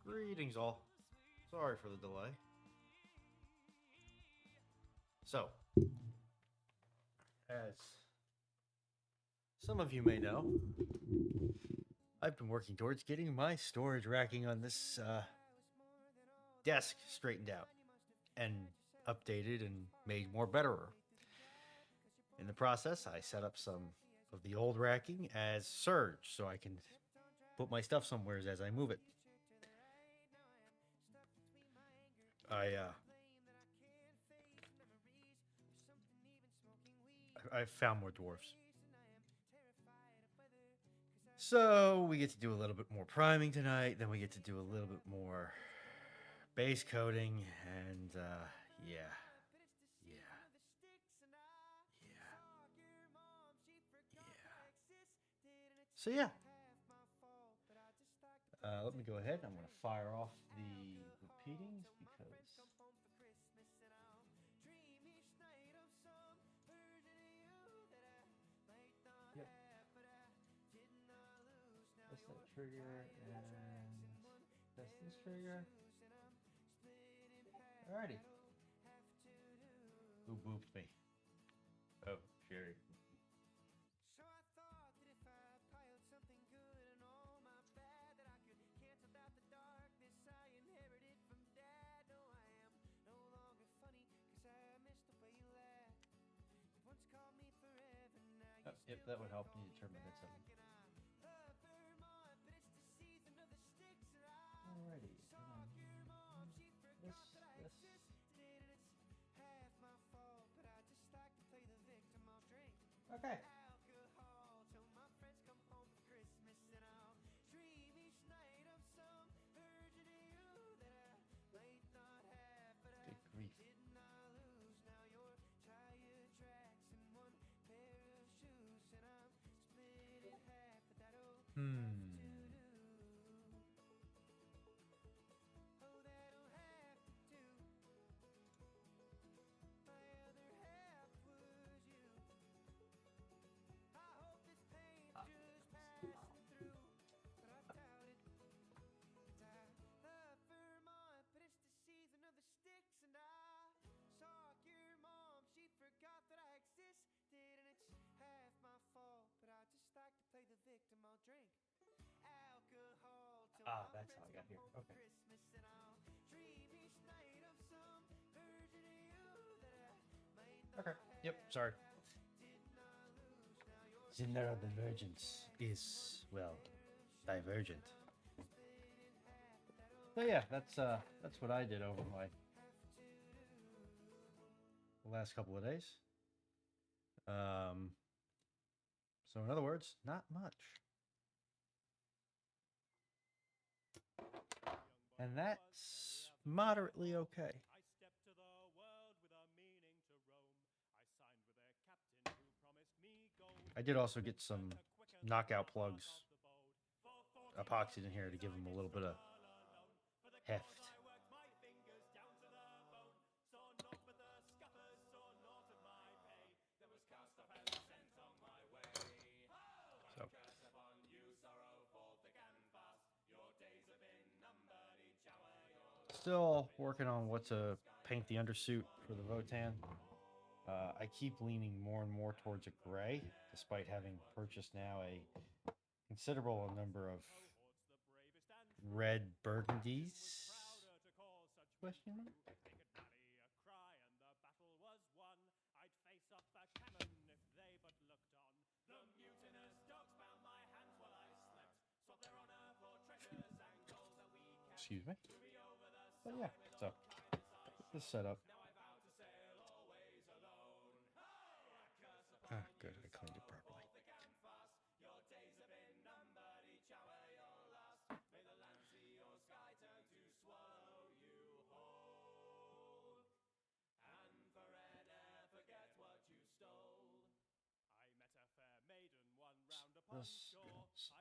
Greetings all. Sorry for the delay. So, as some of you may know, I've been working towards getting my storage racking on this desk straightened out and updated and made more betterer. In the process, I set up some of the old racking as surge so I can put my stuff somewhere as I move it. I found more dwarfs. So we get to do a little bit more priming tonight, then we get to do a little bit more base coating, and yeah. Yeah. Yeah. So yeah. Let me go ahead. I'm going to fire off the repeatings because yep. That's that trigger and that's this trigger. Alrighty. Who booped me? Oh, Sherry. Yep, that would help me determine that something. Alrighty. This. Okay. Good grief. Ah, that's how I got here. Okay. Okay. Yep. Sorry. The neurodivergence is, well, divergent. So yeah, that's what I did over my last couple of days. So in other words, not much. And that's moderately okay. I did also get some knockout plugs epoxied in here to give them a little bit of heft. So. Still working on what to paint the undersuit for the Votan. I keep leaning more and more towards a gray, despite having purchased now a considerable number of red burgundies. Question mark? Excuse me. But yeah, so this setup. Ah, good. I cleaned it properly. This goes.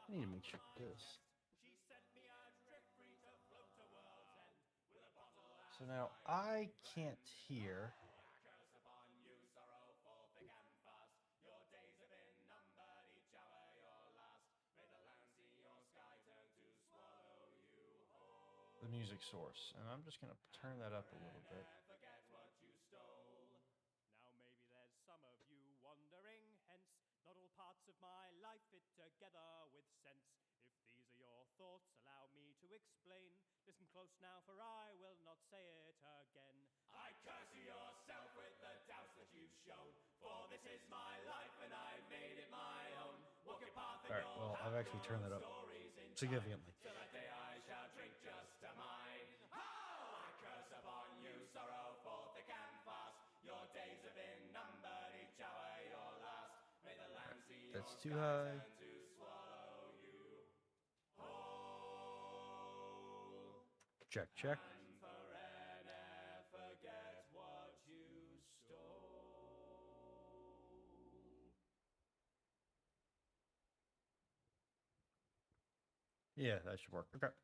I need to make sure this. So now I can't hear. The music source, and I'm just gonna turn that up a little bit. Now maybe there's some of you wondering, hence not all parts of my life fit together with sense. If these are your thoughts, allow me to explain. Listen close now, for I will not say it again. I curse yourself with the doubts that you've shown, for this is my life and I made it my own. Walk your path. All right, well, I've actually turned that up significantly. Till that day I shall drink just to mine. Oh, I curse upon you, sorrowful, thick and fast. Your days have been numbered, each hour your last. May the land see That's your too high. to swallow you whole. Check, check. And forever forget what you stole. Yeah, that should work. Okay.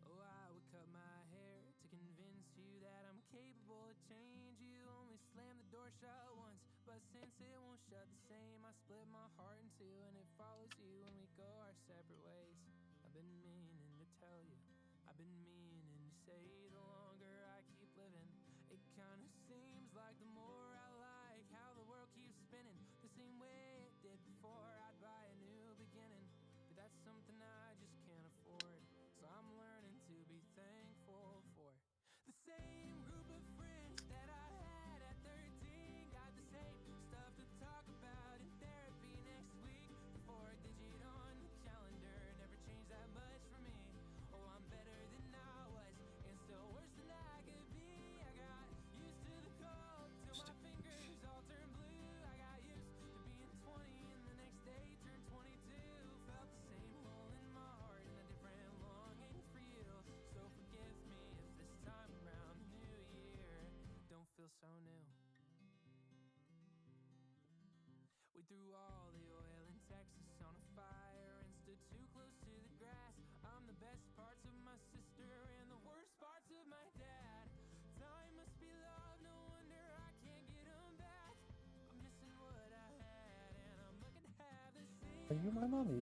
Oh, I would cut my hair to convince you that I'm capable of change. You only slam the door shut once, but since it won't shut the same, I split my heart in two and it follows you when we go our separate ways. I've been meaning to tell you, I've been meaning to say, the longer I keep living, it kinda seems like the more I like how the world keeps spinning the same way it did before. I'd buy a new beginning, but that's something I just can't afford. So I'm learning to be thankful for the same group of friends that I had at 13. Got the same stuff to talk about in therapy next week. The 4-digit on the calendar never changed that much for me. Oh, I'm better than I was and still worse than I could be. I got used to the cold till my fingers all turned blue. I got used to being 20 and the next day turned 22. Felt the same hole in my heart and a different longing for you. So forgive me if this time around the new year don't feel so new. We threw all the oil in Texas on a fire and stood too close to the grass. I'm the best parts of my sister and the worst parts of my dad. Time must be love, no wonder I can't get them back. I'm missing what I had and I'm looking to have the same. Are you my mommy?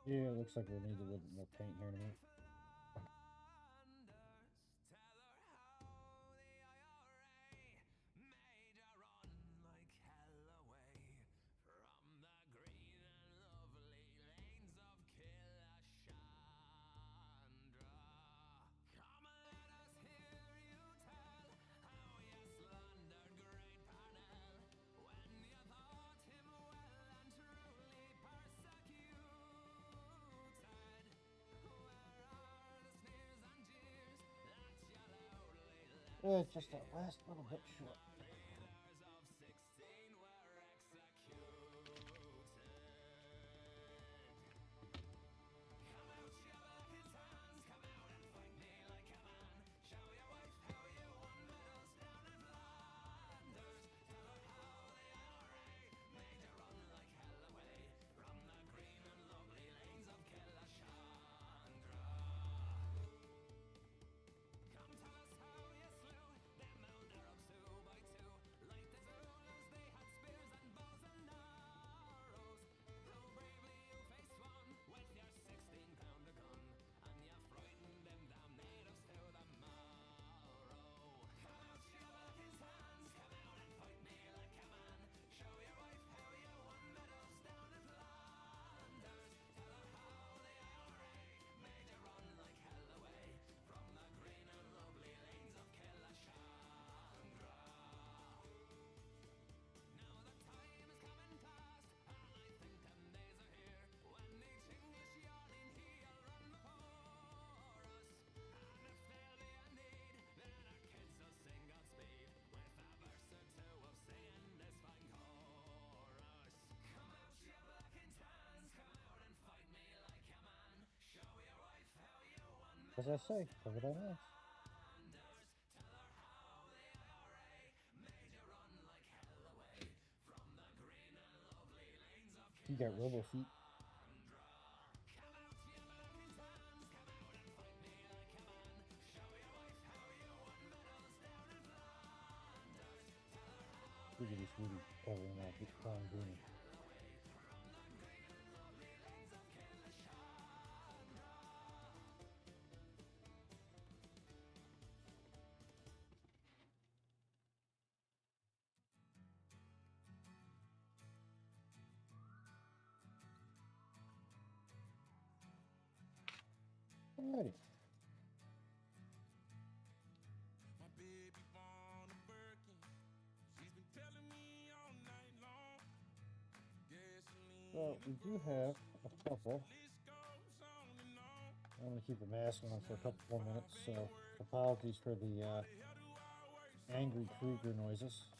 Yeah, it looks like we'll need a little bit more paint here in a minute. It's just that last little bit short. As I say, cover that ass. You got robo feet. Look at this Woody covering that big clown green. Alrighty. So we do have a couple. I'm going to keep the mask on for a couple more minutes, so apologies for the angry Kruger noises.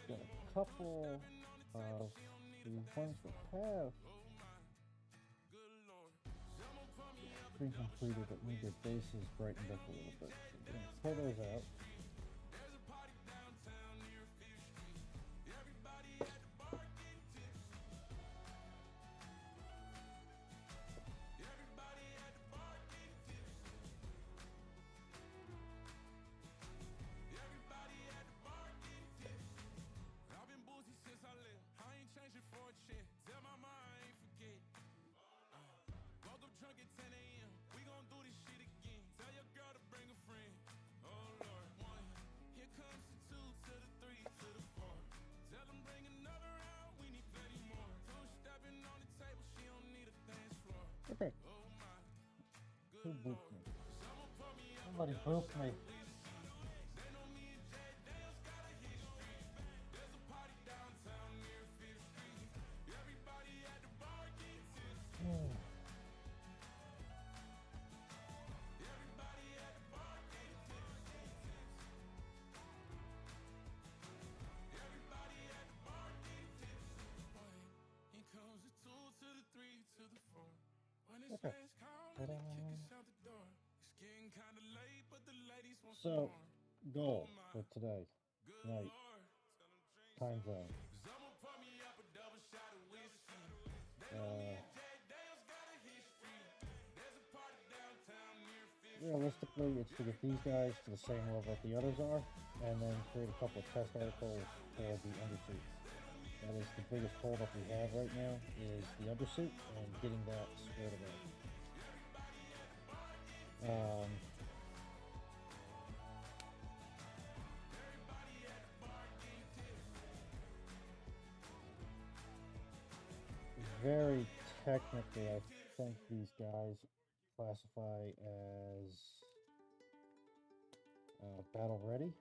Got a couple of the ones that have been completed that need their bases brightened up a little bit. So we're going to pull those out. Okay. Who booped me? Somebody booped me. Okay. So, goal for today, tonight, time zone. realistically, it's to get these guys to the same level that the others are, and then create a couple of test articles for the undersuit. That is the biggest holdup we have right now, is the undersuit and getting that squared away. Very technically, I think these guys classify as battle ready,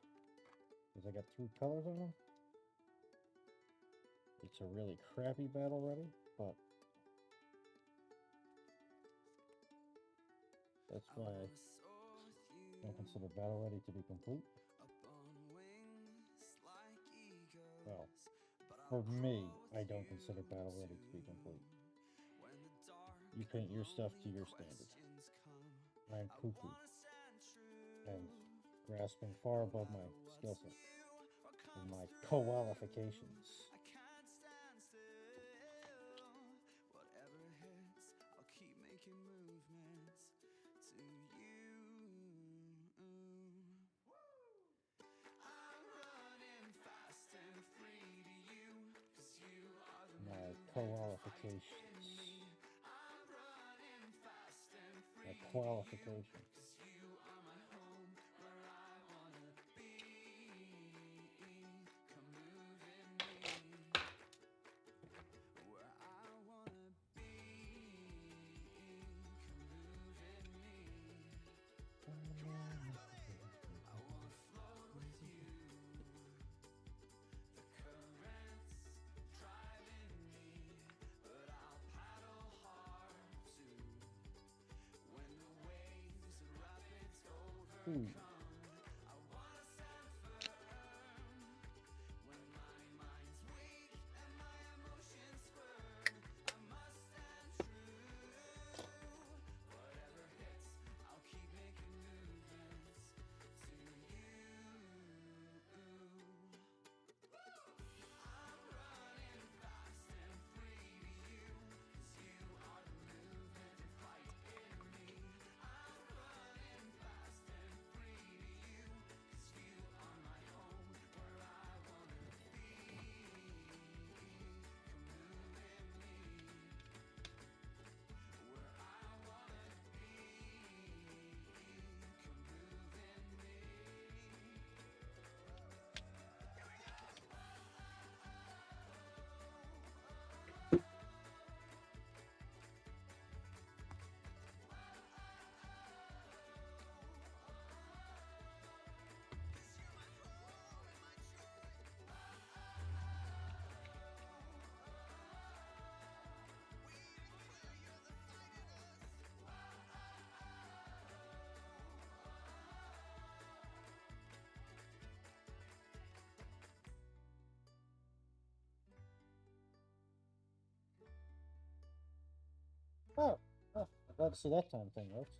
because I got 2 colors on them. It's a really crappy battle ready, but that's why I don't consider battle ready to be complete. Well, for me, I don't consider battle ready to be complete. You paint your stuff to your standard. I'm cuckoo and grasping far above my skill set and my qualifications. My qualifications. My qualifications. Ooh. Oh, oh, I'd love to see that time thing works.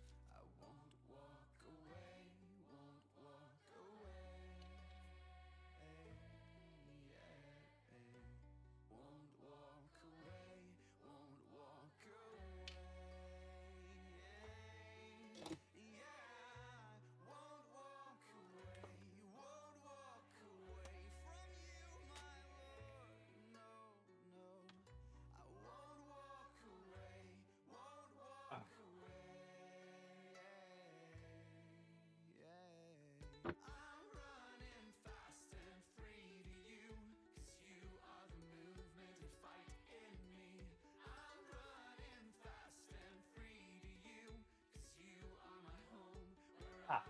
Ah,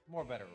more better.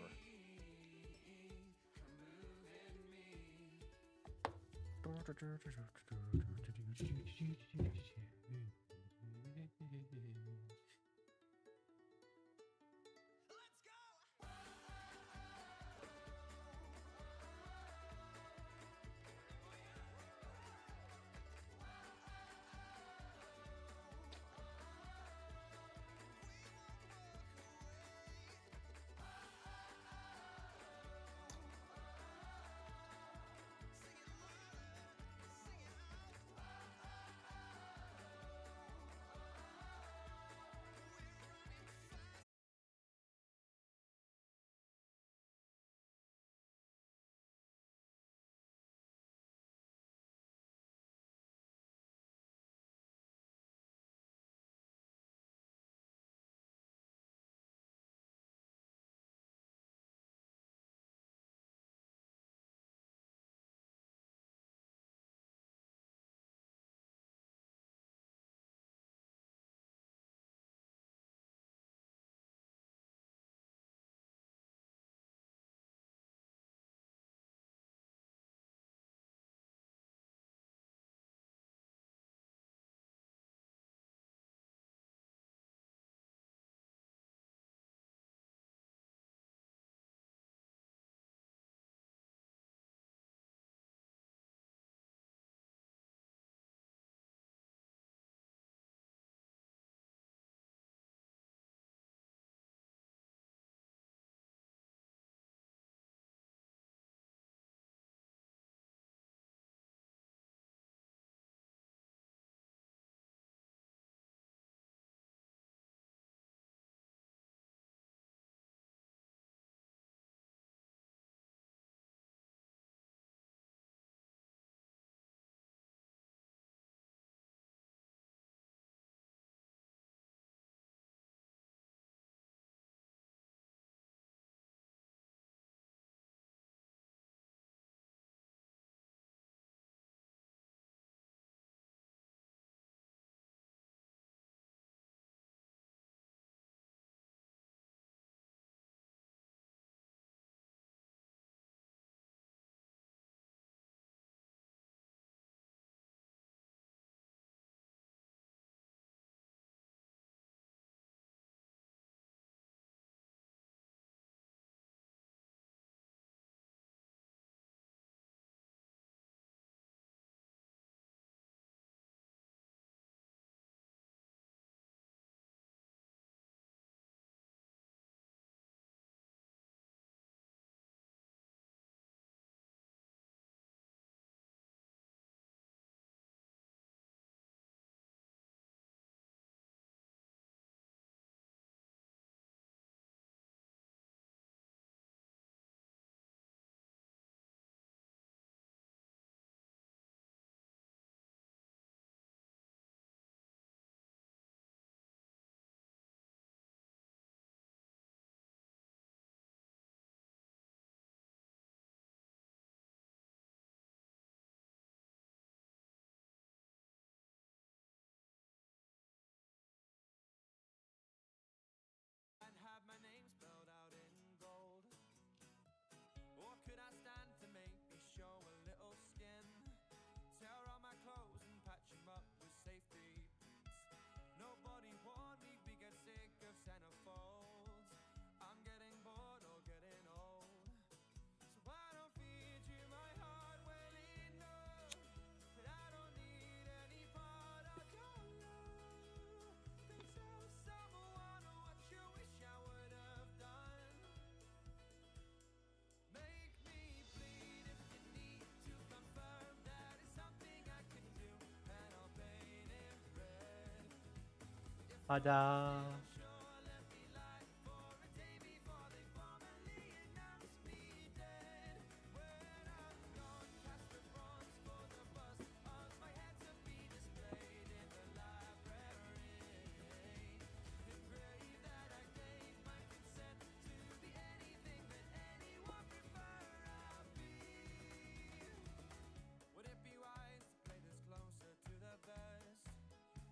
Ta-da! Would it be wise to play this closer to the vest?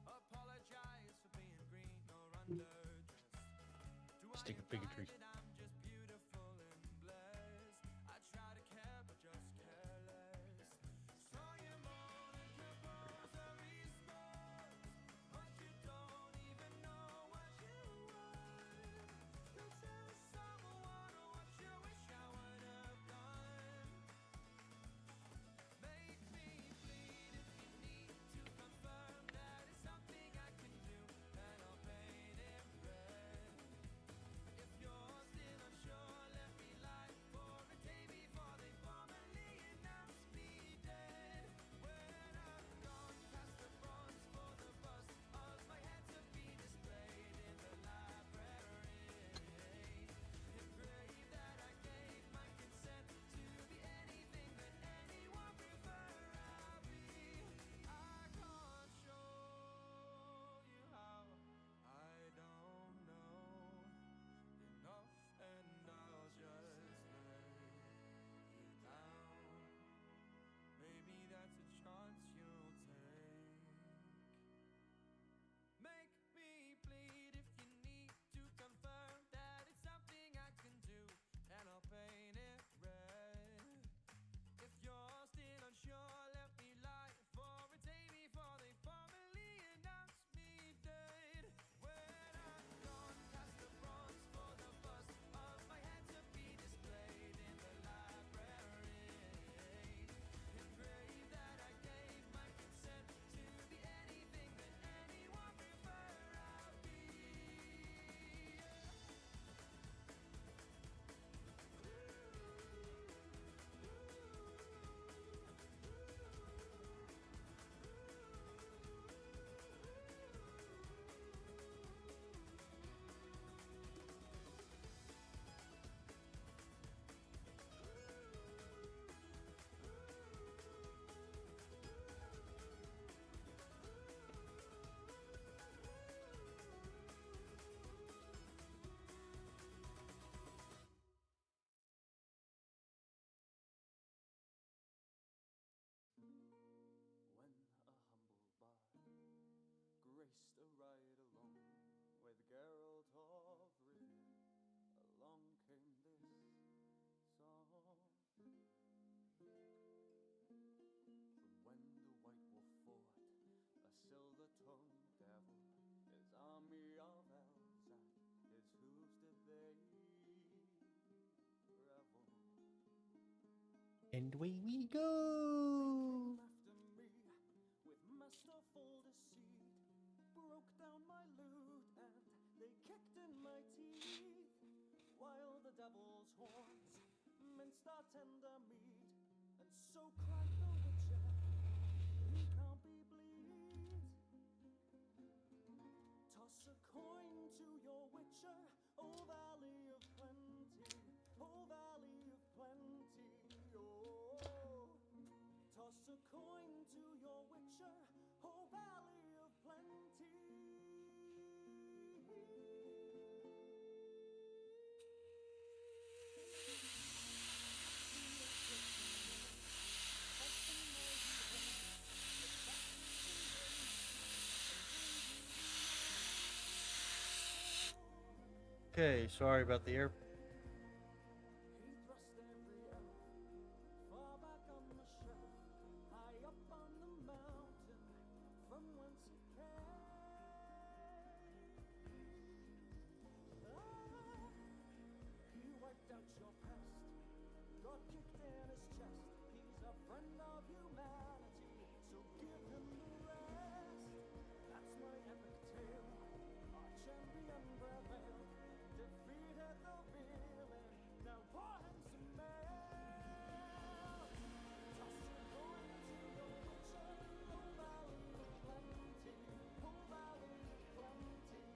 Apologize for being green or underdressed. Do I Stick of bigotry. imply that I'm just beautiful and blessed? I try to care but just careless. Saw you more than compulsory sports, but you don't even know what you want. You tell someone what you wish I would have done. Make me bleed if you need to confirm that it's something I can do, and I'll paint it red. If you're still unsure, let me lie for a day before they formally announce me dead. When I'm gone past the bronze for the bust of my head to be displayed in the library, engraved that I gave my consent to be anything that anyone prefer I'll be. I can't show you how I don't know enough, and I'll just let you down. Maybe that's a chance you'll take. Make me bleed if you need to confirm that it's something I can do, and I'll paint it red. If you're still unsure, let me lie for a day before they formally announce me dead. When I'm gone past the bronze for the bust of my head to be displayed in the library, engraved that I gave my consent to be anything that anyone prefer I'll be. When a humble bard graced a ride along with Geralt of Rivia, along came this song. From when the White Wolf fought a silver-tongued devil, his army of elves at his hooves did they revel. And away we go! After me, with masterful deceit, broke down my lute and they kicked in my teeth, while the devil's horns minced our tender meat, and so cried the witcher, he can't be bleed. Toss a coin to your witcher, O Valley of Plenty, O Valley of Plenty, oh. Toss a coin to your witcher, O Valley of Plenty. Okay, sorry about the air. He thrust every elf far back on the shelf, high up on the mountain from whence it came. He wiped out your past, got kicked in his chest. He's a friend of humanity, so give him the rest. That's my epic tale. Our champion prevailed, defeated the villain. Now pour him some mail. Toss a coin to your witcher, O Valley of Plenty, O Valley of Plenty.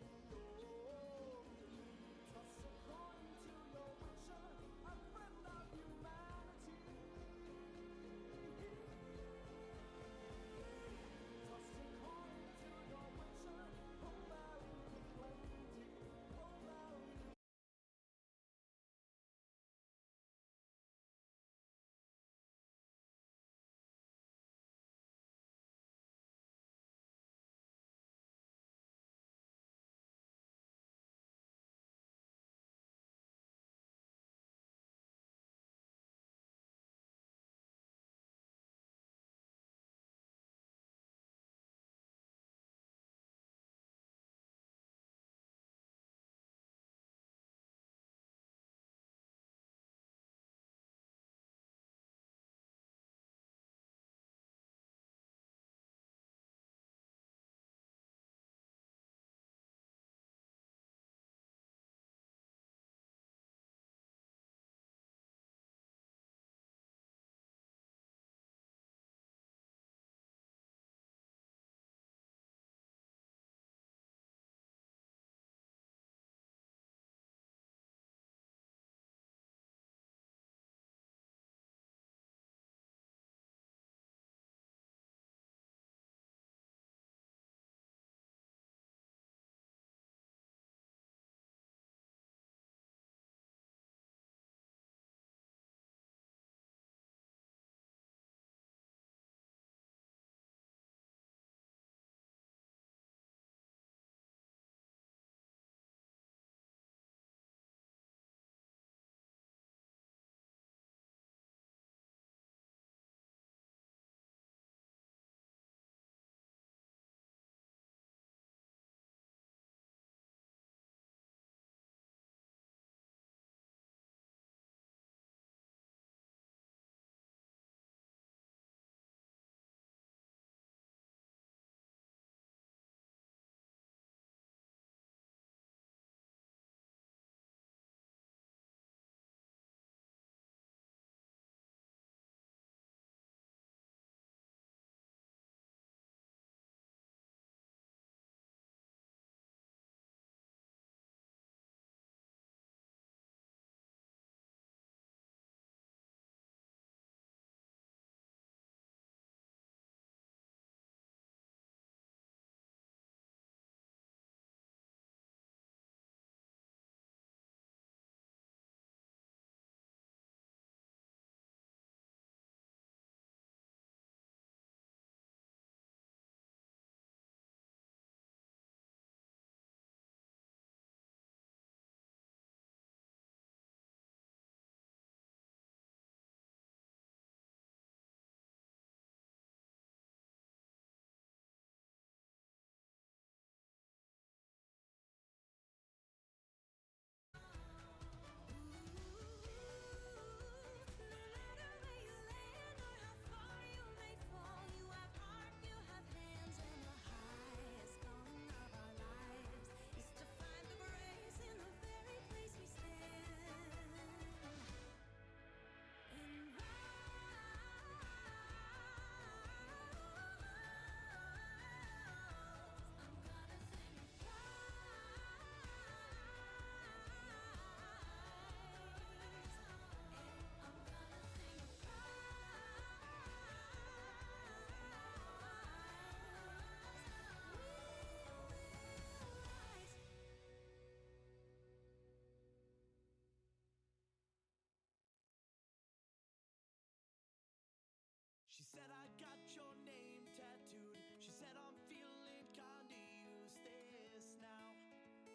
got your name tattooed. She said I'm feeling kinda useless now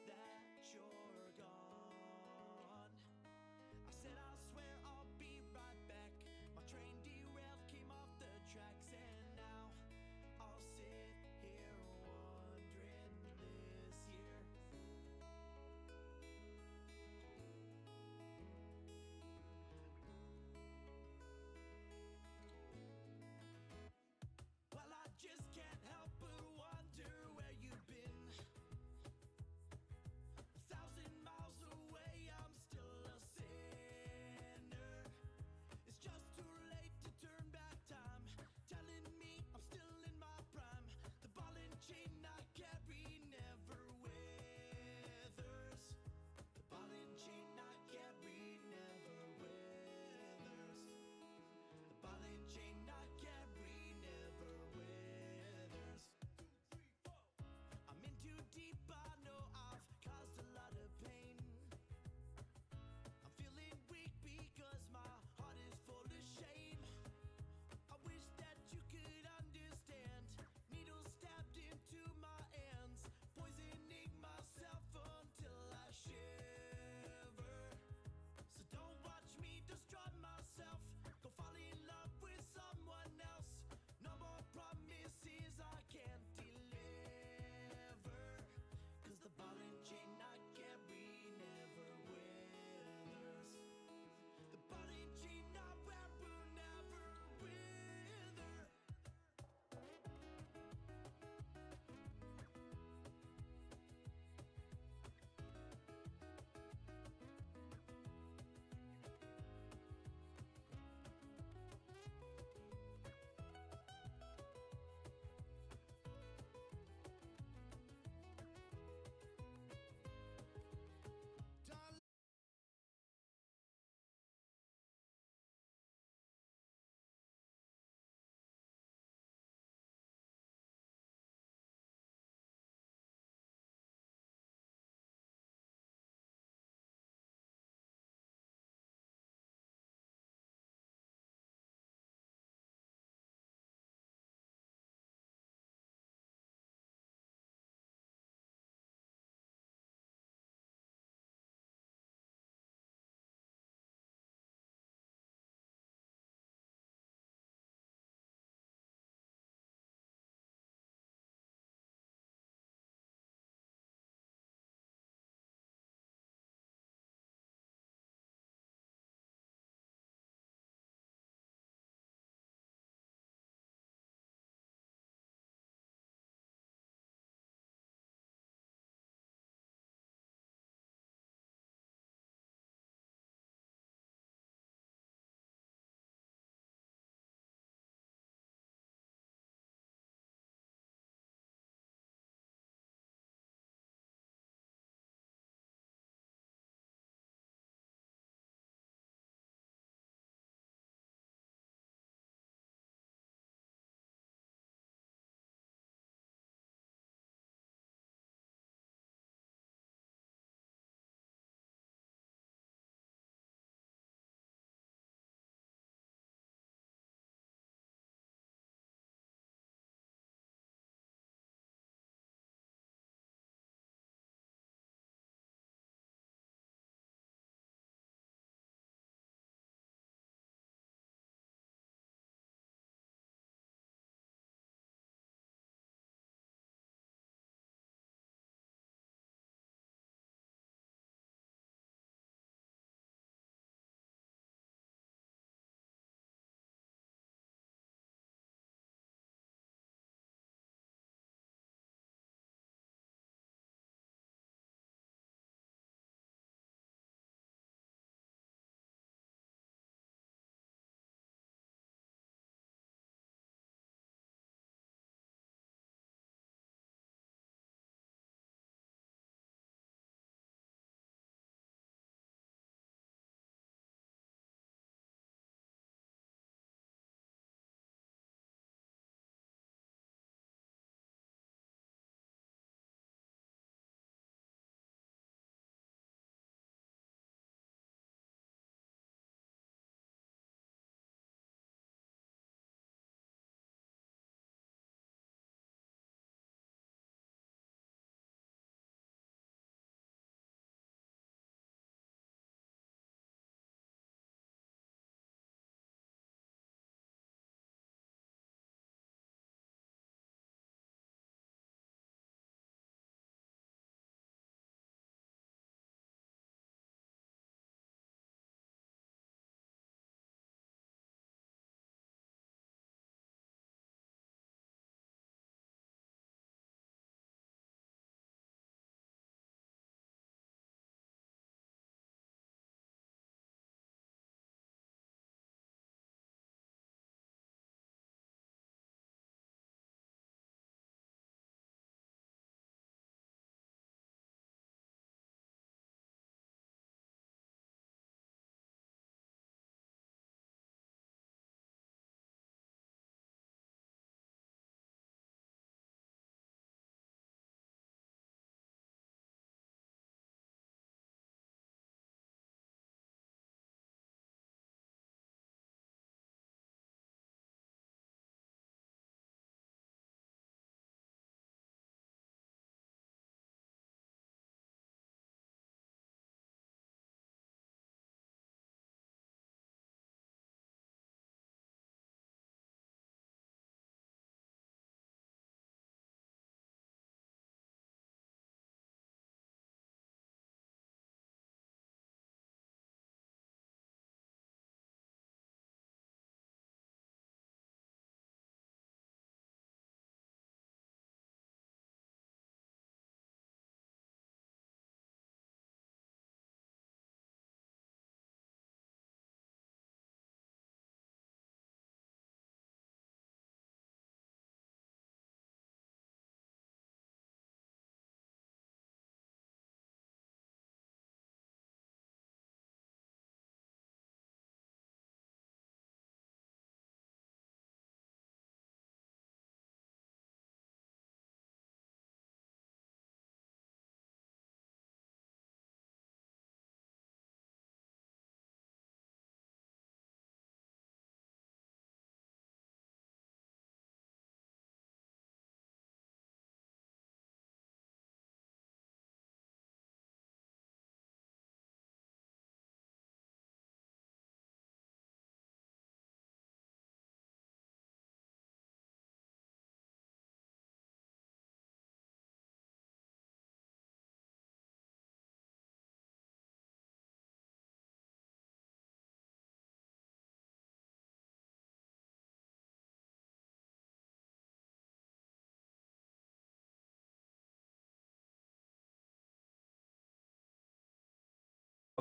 that you're gone. I said I swear I'll be right back. My train derailed, came off the tracks, and now I'll sit here wondering this year. Well, I just can't help but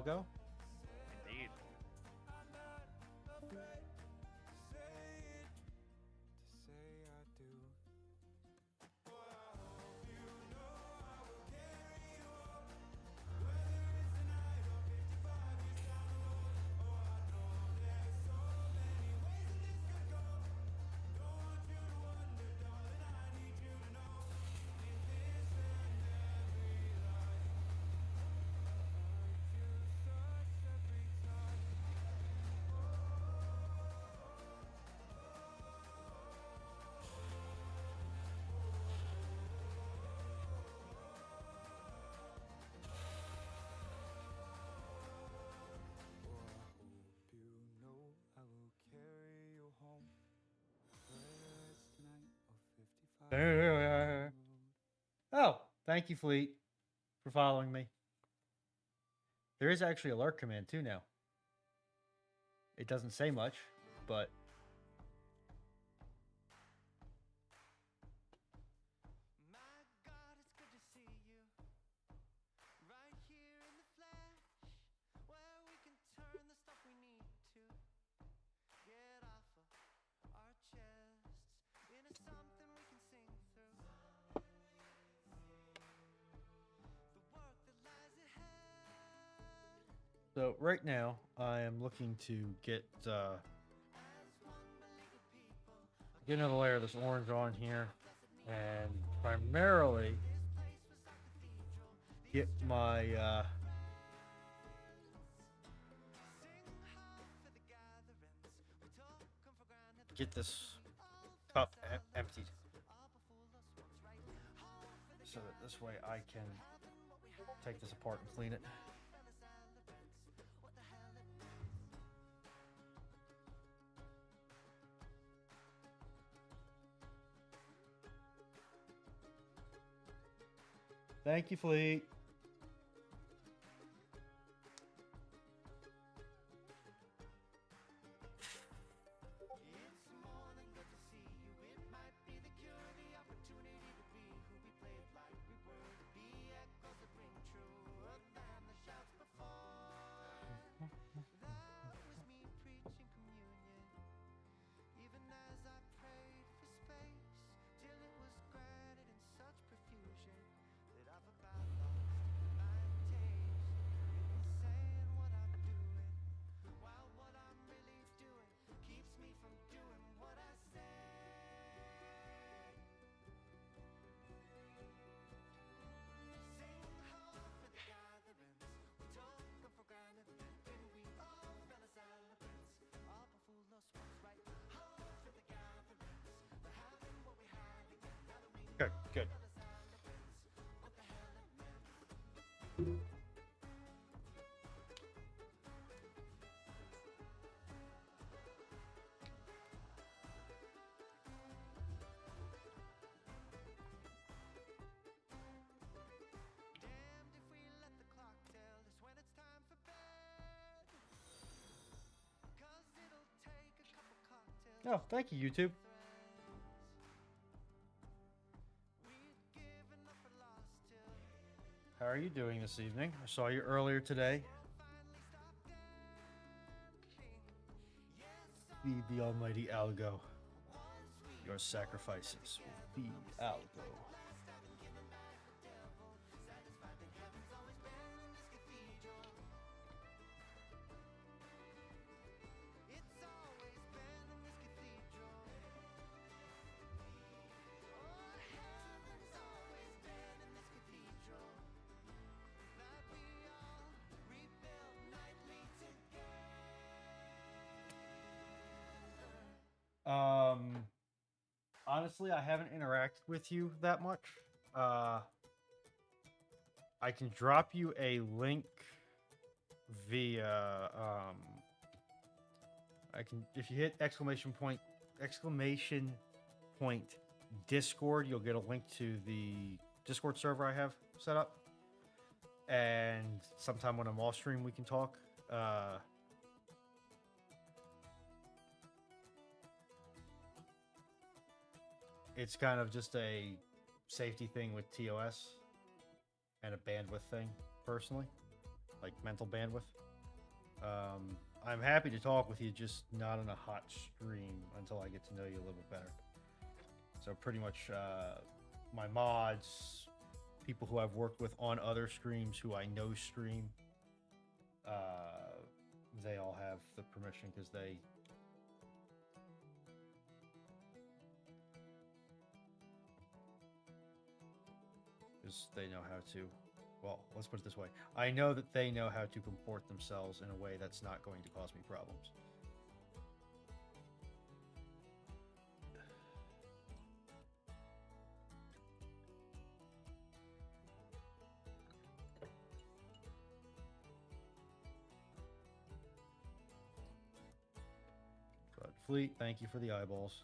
Go. Indeed. Oh, thank you, Fleet, for following me. There is actually a lurk command too now. It doesn't say much, but My God, it's good to see you right here in the flesh, where we can turn the stuff we need to get off of our chests into something we can sing through. The work that lies ahead. so right now I am looking to get another layer of this orange on here, and primarily get my get this cup emptied, so that this way I can take this apart and clean it. Thank you, Fleet. It's more than good to see you. It might be the cure, the opportunity to be who we played like we were to be. Echoes that ring truer than the shouts before. That was me preaching communion, even as I prayed for space, till it was granted in such profusion that I've about lost my taste. In saying what I'm doing, while what I'm really doing keeps me from doing what I say. Sing ho for the gatherings we took them for granted, when we all fell as elephants. All befooled us once, right? Ho for the gatherings, for having what we had again. Now that we Good, good. fell as elephants, what the hell it meant. Damned if we let the clock tell us when it's time for bed. 'Cause it'll take a couple cocktails. Oh, thank you, YouTube. We'd given up or lost till How are you doing this evening? I saw you earlier today. finally stopped dancing. Yes, Feed the almighty Algo. Your sacrifices will feed Algo. last I've been given by the devil. Satisfied that heaven's always been in this cathedral. It's always been in this cathedral. Oh, heaven's always been in this cathedral. That we all rebuild nightly together. Honestly, I haven't interacted with you that much. I can drop you a link via I can, if you hit exclamation point Discord, you'll get a link to the Discord server I have set up. And sometime when I'm off stream, we can talk. It's kind of just a safety thing with TOS and a bandwidth thing, personally. like mental bandwidth. I'm happy to talk with you, just not on a hot stream until I get to know you a little bit better. So pretty much my mods, people who I've worked with on other streams who I know stream, they all have the permission because they know how to. Well, let's put it this way. I know that they know how to comport themselves in a way that's not going to cause me problems. But Fleet, thank you for the eyeballs.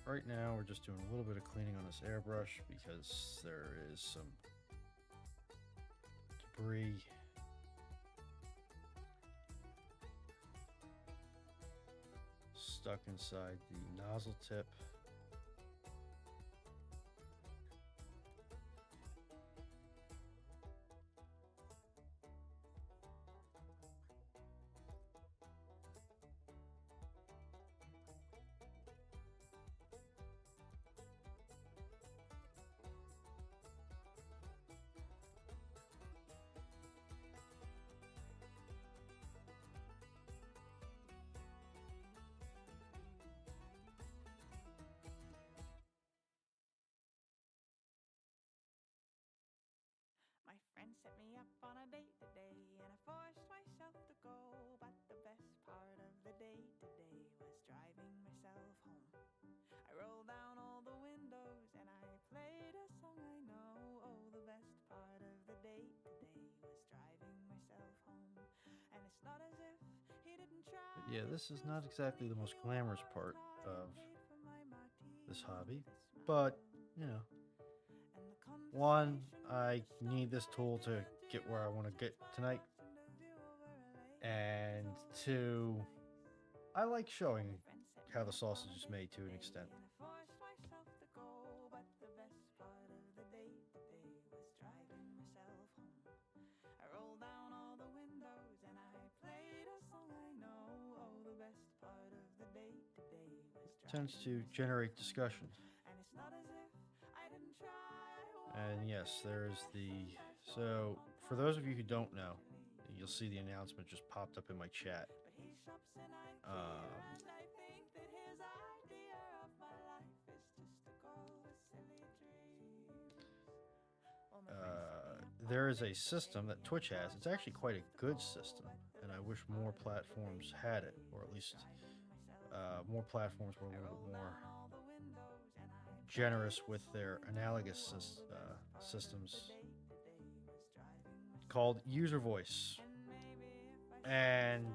Right now, we're just doing a little bit of cleaning on this airbrush because there is some debris stuck inside the nozzle tip. My friend set me up on a date today, and I forced myself to go. But the best part of the day today was driving myself home. I rolled down all the windows and I played a song I know. Oh, the best part of the day today was driving myself home. And it's not as if he didn't try. But yeah, this is not exactly the most glamorous part of this hobby, but you know. One, I need this tool to get where I want to get tonight. And two, I like showing how the sausage is made to an extent. It tends to generate discussion. And yes, there's the... So, for those of you who don't know, you'll see the announcement just popped up in my chat. There is a system that Twitch has. It's actually quite a good system, and I wish more platforms had it, or at least more platforms were a little bit more generous with their analogous systems, called User Voice. And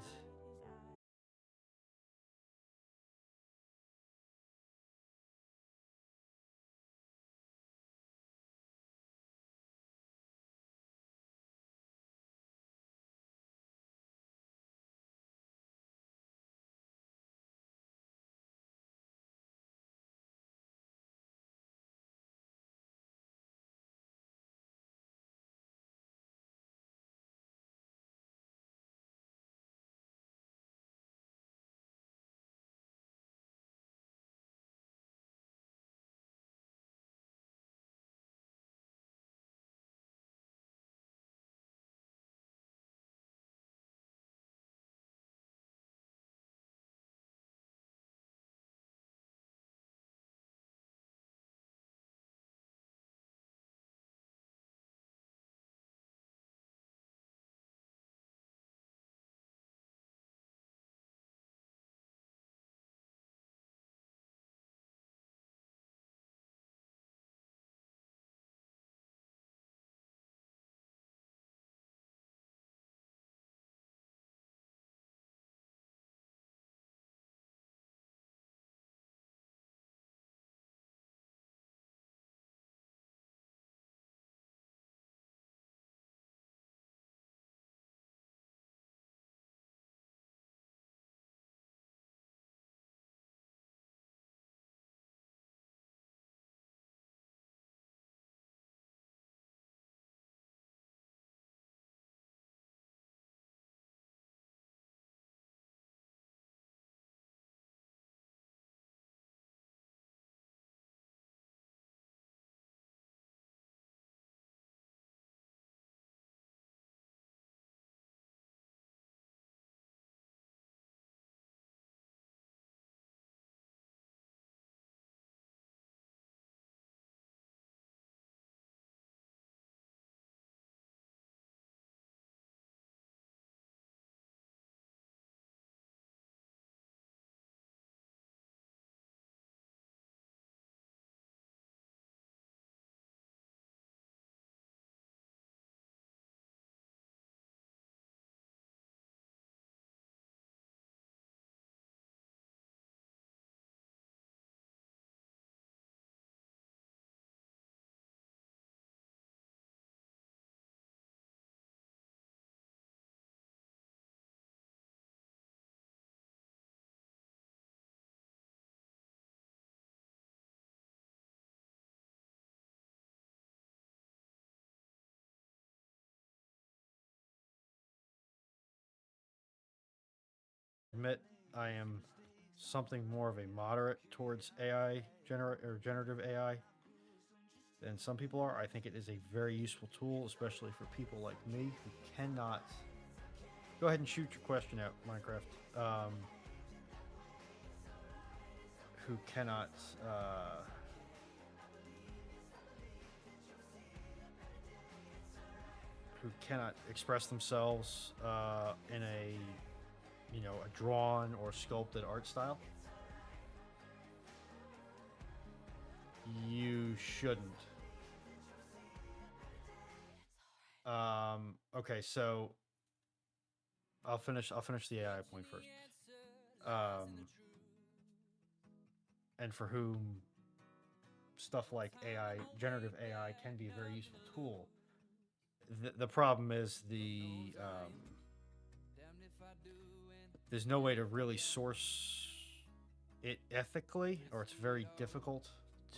admit I am something more of a moderate towards AI or generative AI than some people are. I think it is a very useful tool, especially for people like me who cannot. Go ahead and shoot your question out, Minecraft. Who cannot express themselves in a a drawn or sculpted art style. You shouldn't. Okay, so I'll finish the AI point first. And for whom stuff like AI, generative AI, can be a very useful tool. The problem is there's no way to really source it ethically, or it's very difficult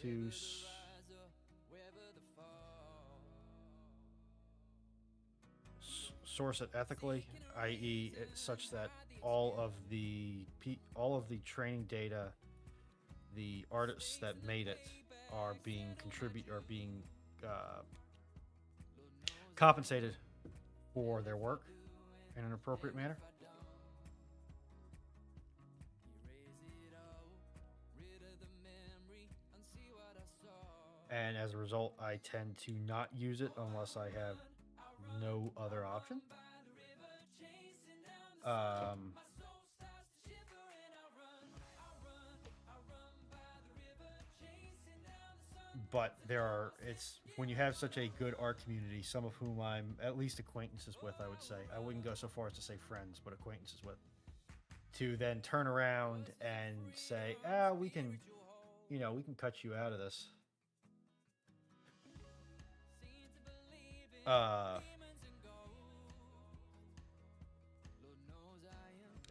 to source it ethically, i.e., such that all of the training data, the artists that made it, are being compensated for their work in an appropriate manner. And as a result, I tend to not use it unless I have no other option. But it's when you have such a good art community, some of whom I'm at least acquaintances with, I would say. I wouldn't go so far as to say friends, but acquaintances with. To then turn around and say, we can cut you out of this.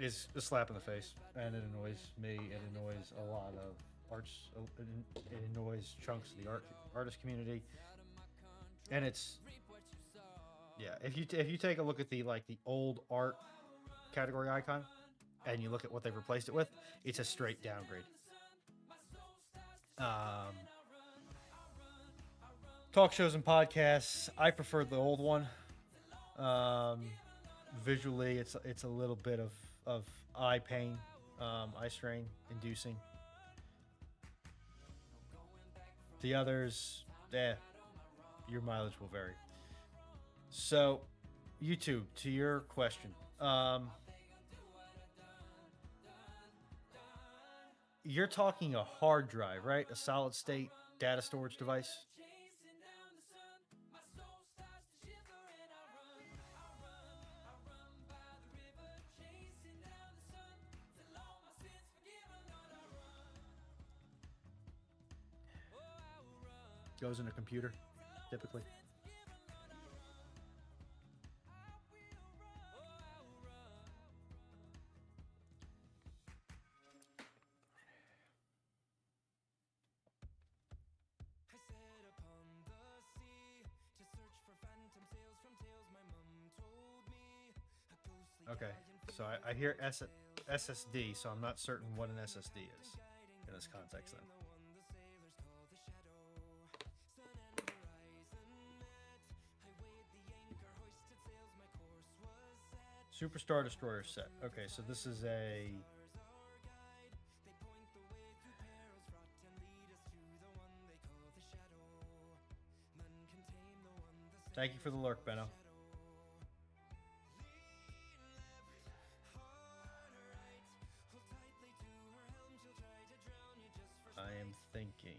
Is a slap in the face, and it annoys me. It annoys a lot of arts. It annoys chunks of the artist community, and it's If you take a look at the old art category icon, and you look at what they've replaced it with, it's a straight downgrade. Talk shows and podcasts, I prefer the old one. Visually, it's a little bit of eye pain, eye strain inducing. The others, your mileage will vary. So, YouTube, to your question, you're talking a hard drive, right? A solid state data storage device. Goes in a computer, typically. Okay, so I hear SSD, so I'm not certain what an SSD is in this context then. Superstar Destroyer set. Okay, so this is a... Thank you for the lurk, Benno. I am thinking.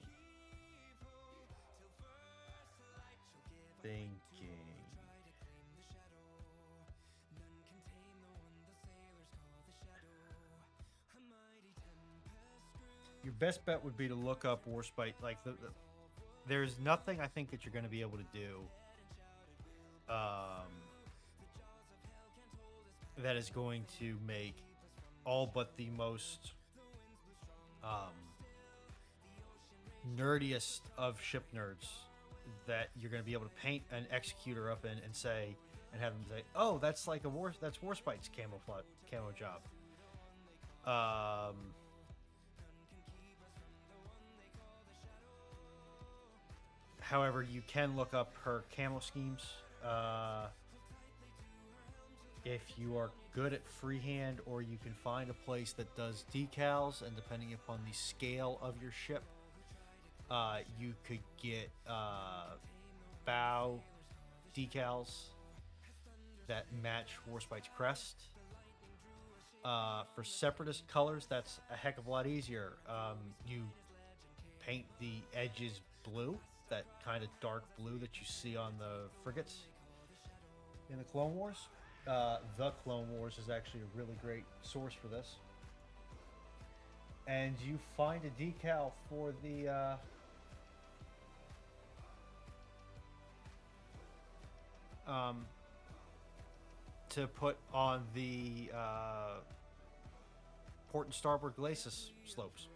Your best bet would be to look up Warspite. Like there's nothing I think that you're going to be able to do that is going to make all but the most nerdiest of ship nerds that you're going to be able to paint an executor up in and say, and have them say, "Oh, that's like that's Warspite's camo job." Um, However, you can look up her camo schemes. If you are good at freehand, or you can find a place that does decals, and depending upon the scale of your ship, you could get bow decals that match Warspite's crest. For separatist colors, that's a heck of a lot easier. You paint the edges blue, that kind of dark blue that you see on the frigates in the Clone Wars. The Clone Wars is actually a really great source for this. And you find a decal for the to put on the port and starboard glacis slopes.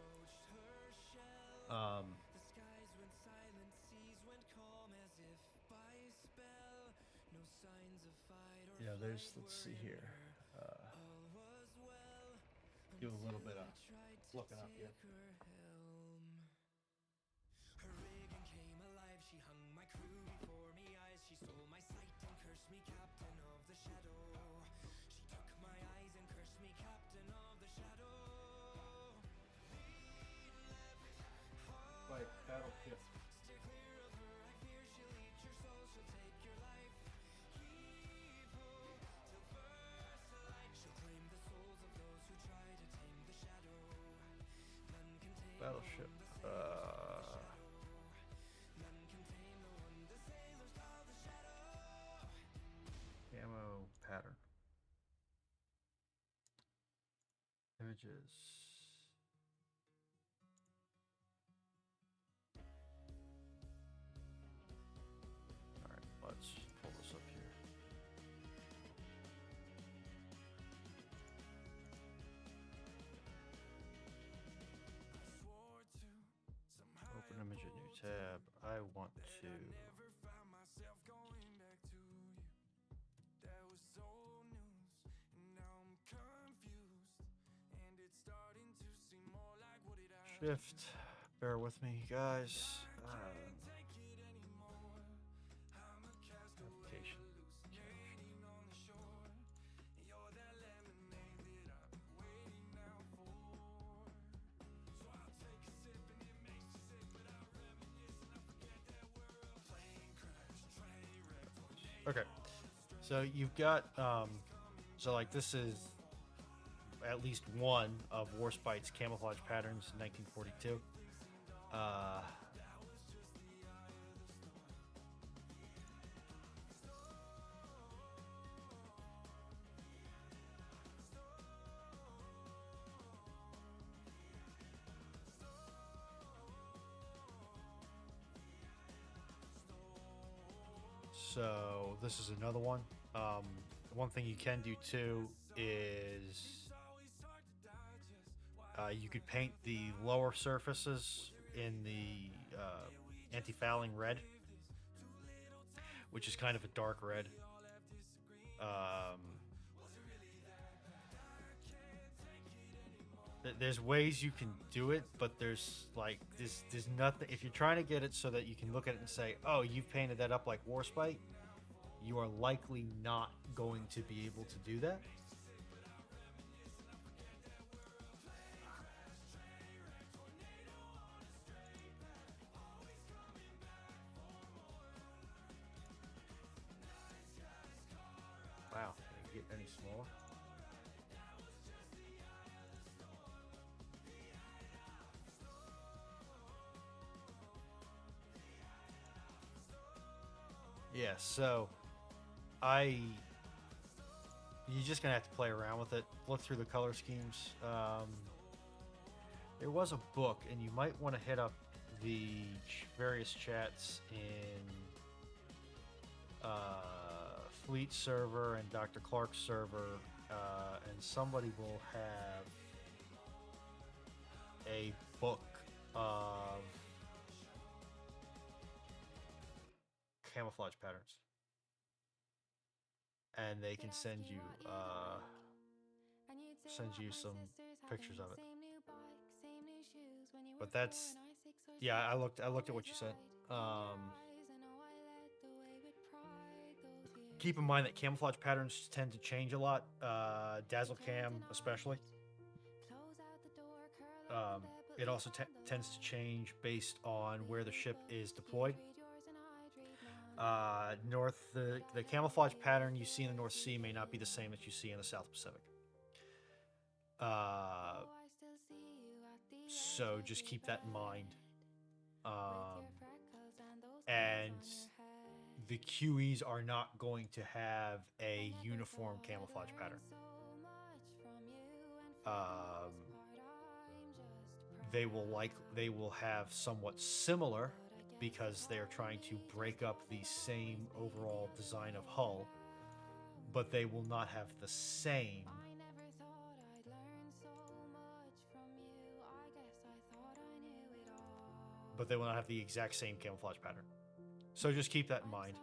Yeah, there's, let's see here. Do a little bit of looking up here. By battleship. Battleship. Camo pattern. Images. All right, let's pull this up here. Open image, a new tab. I want to. Shift. Bear with me, guys. Application. Okay, so you've got so like this is at least one of Warspite's camouflage patterns in 1942. So this is another one. One thing you can do too is you could paint the lower surfaces in the anti-fouling red, which is kind of a dark red. There's ways you can do it, but there's nothing. If you're trying to get it so that you can look at it and say, "Oh, you've painted that up like Warspite," you are likely not going to be able to do that. Wow, can it get any smaller? Yeah, so you're just gonna have to play around with it, look through the color schemes. There was a book, and you might want to hit up the various chats in Fleet server and Dr. Clark's server, and somebody will have a book of camouflage patterns, and they can send you some pictures of it. But that's, yeah, I looked at what you said. Keep in mind that camouflage patterns tend to change a lot. Dazzle cam, especially. It also tends to change based on where the ship is deployed. The camouflage pattern you see in the North Sea may not be the same that you see in the South Pacific. So just keep that in mind. And the QEs are not going to have a uniform camouflage pattern. They will have somewhat similar, because they are trying to break up the same overall design of hull, but they will not have the same. But they will not have the exact same camouflage pattern. So just keep that in mind.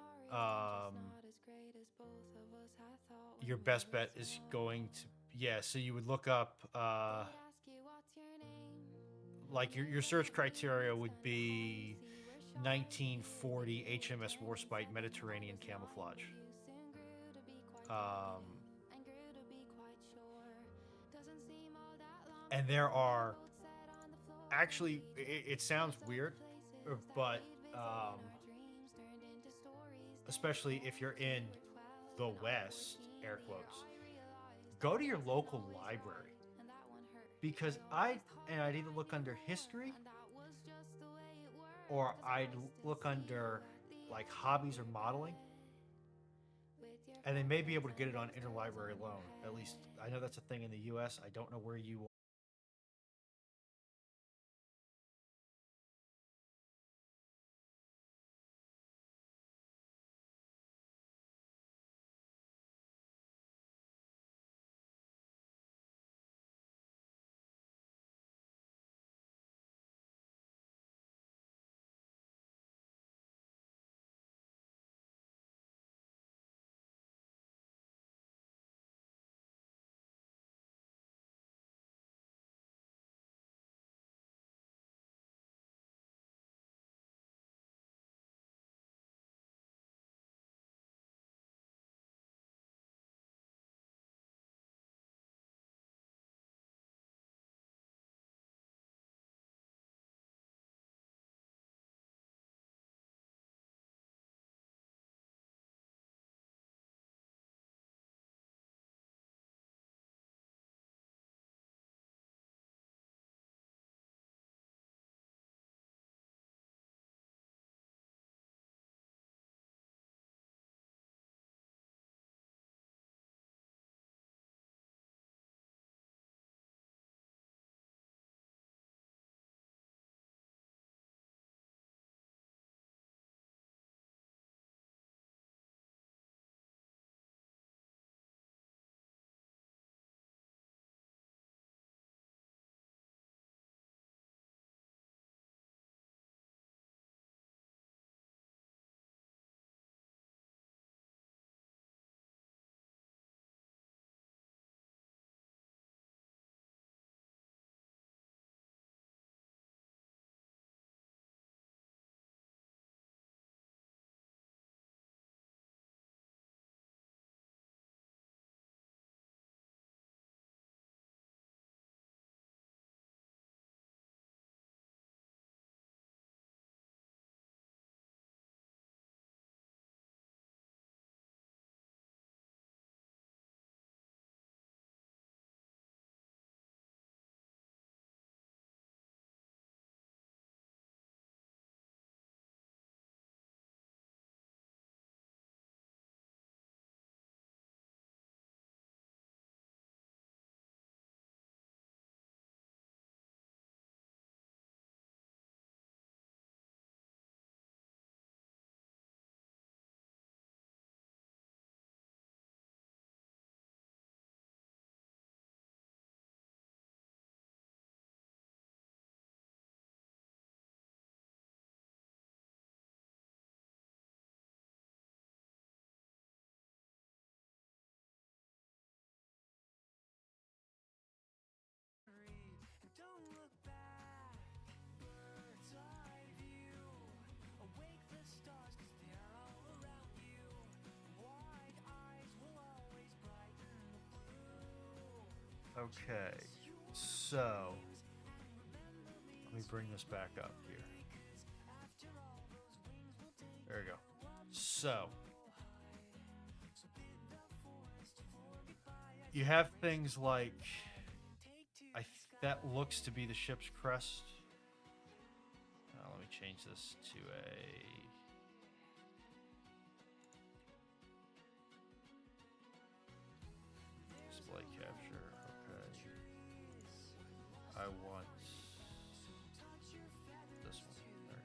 Your best bet is going to, so you would look up, like your search criteria would be 1940 HMS Warspite Mediterranean camouflage. And there are, actually, it sounds weird, but especially if you're in the West, air quotes, go to your local library, because I'd either look under history, or I'd look under like hobbies or modeling, and they may be able to get it on interlibrary loan. At least I know that's a thing in the US. I don't know where you Okay, so let me bring this back up here. There we go. So you have things like that looks to be the ship's crest. Let me change this to a display capture. Okay. I want this one. There.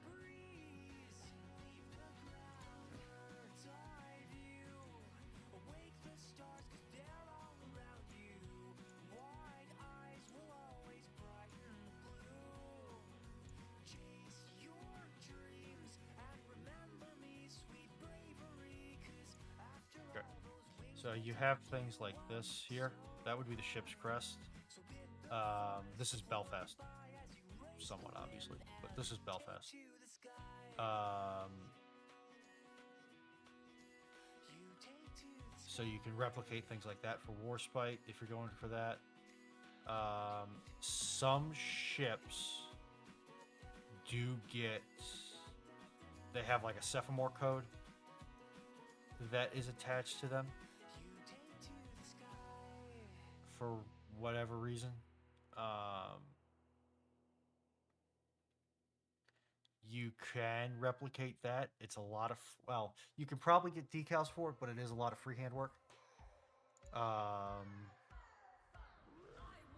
Okay. So you have things like this here. That would be the ship's crest. This is Belfast. Somewhat, obviously. But this is Belfast. So you can replicate things like that for Warspite if you're going for that. Some ships do get... They have like a Cephomore code that is attached to them for whatever reason. You can replicate that. It's a lot of... Well, you can probably get decals for it, but it is a lot of freehand work. And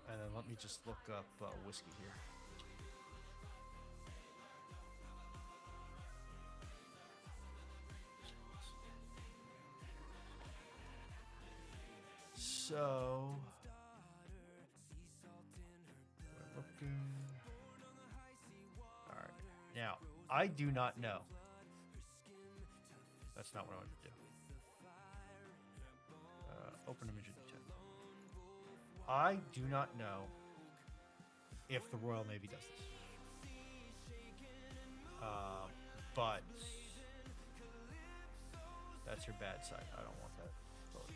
then let me just look up whiskey here. So, we're looking. All right. Now, I do not know. That's not what I want to do. Open image of the tent. I do not know if the Royal Navy does this. But that's your bad side. I don't want that. But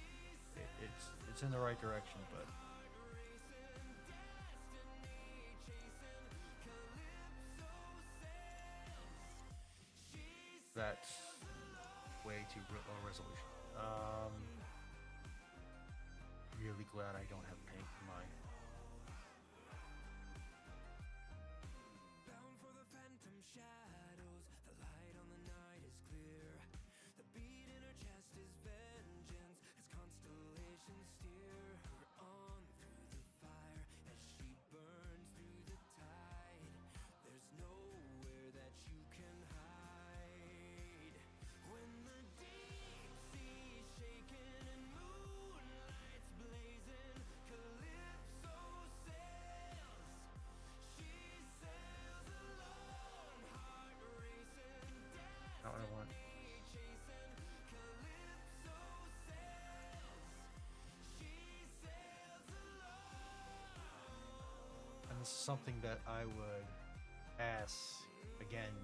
it's in the right direction, but that's way too low resolution. Really glad I don't have paint for mine. Not what I want. And this is something that I would ask, again,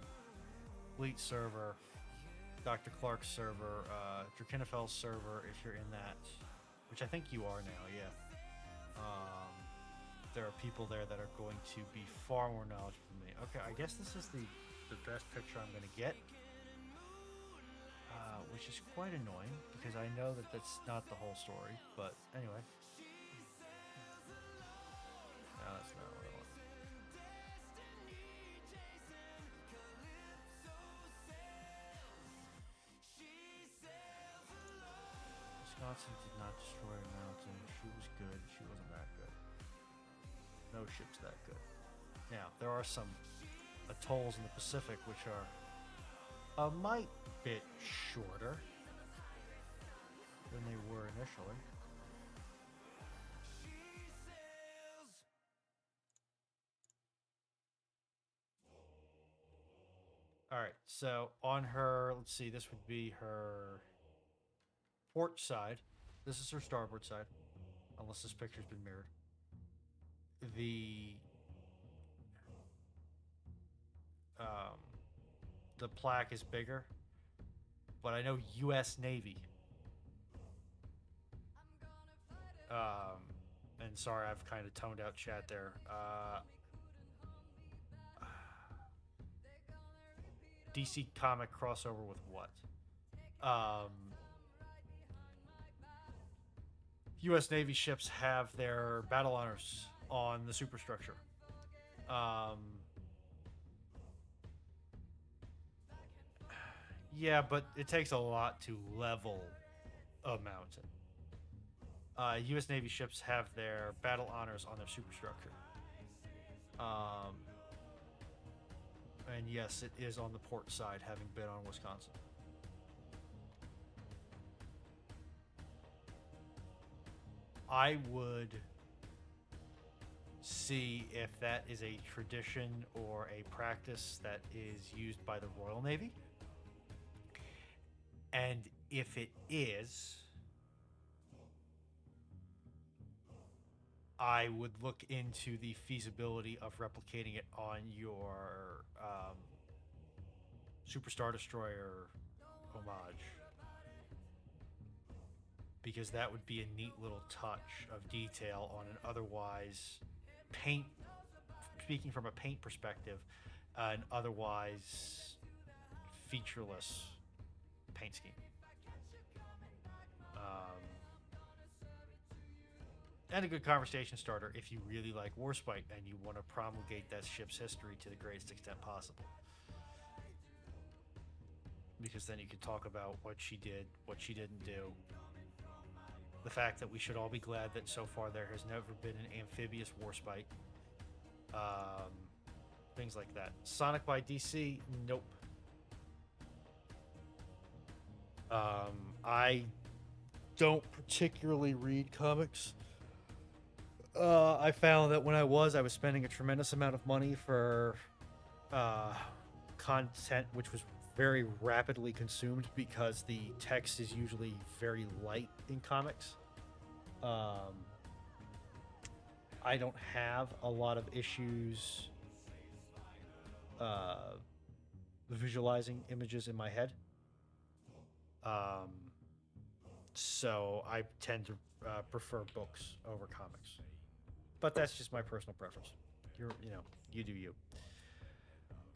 Fleet server, Dr. Clark's server, Drakenifel's server, if you're in that, which I think you are now, yeah. There are people there that are going to be far more knowledgeable than me. Okay, I guess this is the best picture I'm going to get. Which is quite annoying, because I know that that's not the whole story, but anyway. No, that's not what I want. Wisconsin did not destroy a mountain. She was good. She wasn't that good. No ship's that good. Now, there are some atolls in the Pacific which are a mite bit shorter than they were initially. All right, so on her, let's see, this would be her port side. This is her starboard side, unless this picture's been mirrored. The plaque is bigger, but I know U.S. Navy and sorry, I've kind of toned out chat there. DC comic crossover with what? U.S. Navy ships have their battle honors on the superstructure. Yeah, but it takes a lot to level a mountain. U.S. Navy ships have their battle honors on their superstructure. And yes, it is on the port side, having been on Wisconsin. I would see if that is a tradition or a practice that is used by the Royal Navy. And if it is, I would look into the feasibility of replicating it on your Superstar Destroyer homage. Because that would be a neat little touch of detail on an otherwise paint, speaking from a paint perspective, an otherwise featureless paint scheme. And a good conversation starter if you really like Warspite and you want to promulgate that ship's history to the greatest extent possible. Because then you could talk about what she did, what she didn't do. The fact that we should all be glad that so far there has never been an amphibious Warspite. Things like that. Sonic by DC? Nope. I don't particularly read comics. I found that when I was spending a tremendous amount of money for content which was very rapidly consumed because the text is usually very light in comics. I don't have a lot of issues visualizing images in my head. So I tend to prefer books over comics. But that's just my personal preference. You do you.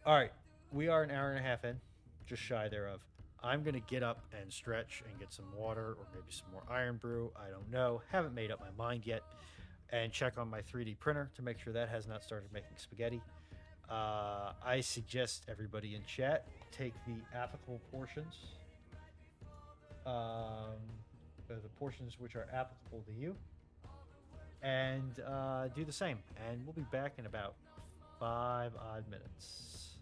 All right, we are an hour and a half in, just shy thereof. I'm going to get up and stretch and get some water or maybe some more iron brew. I don't know. Haven't made up my mind yet. And check on my 3D printer to make sure that has not started making spaghetti. I suggest everybody in chat take the applicable portions, the portions which are applicable to you, and do the same. And we'll be back in about 5 odd minutes.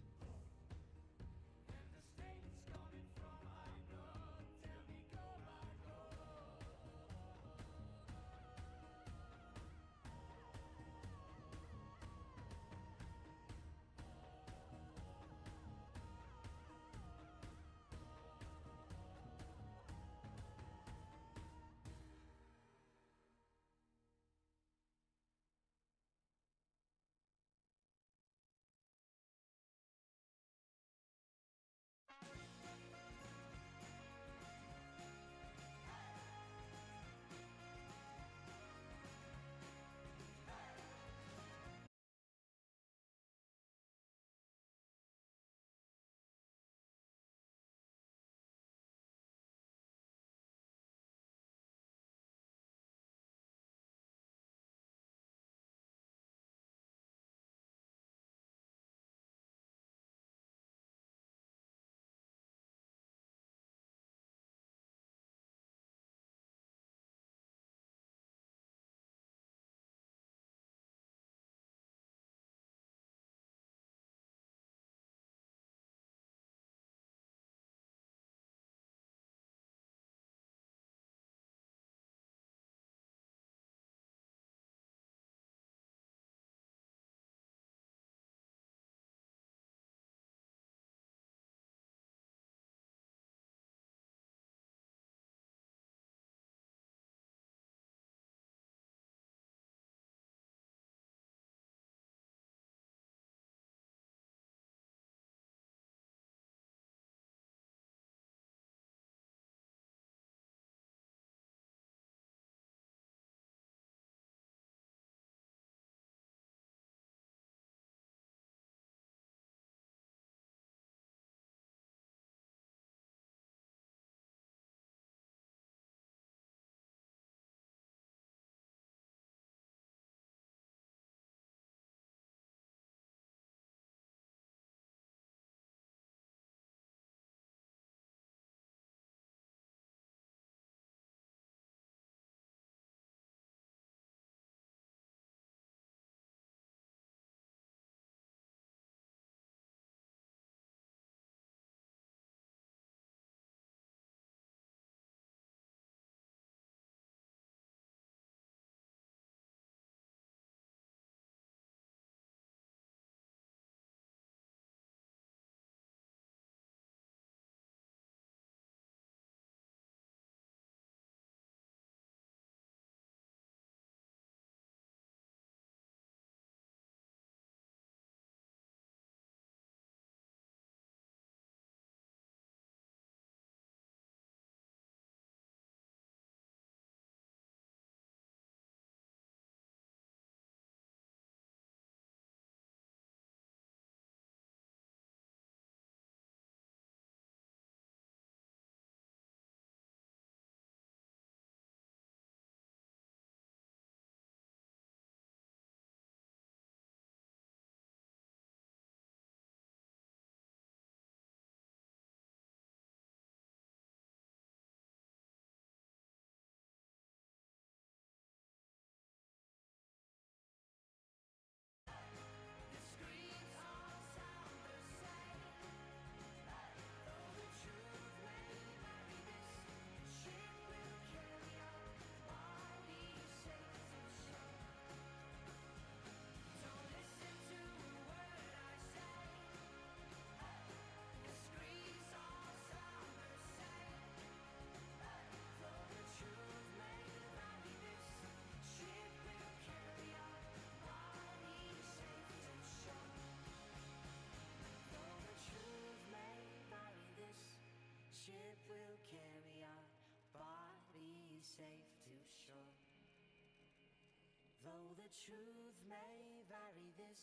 truth may vary, this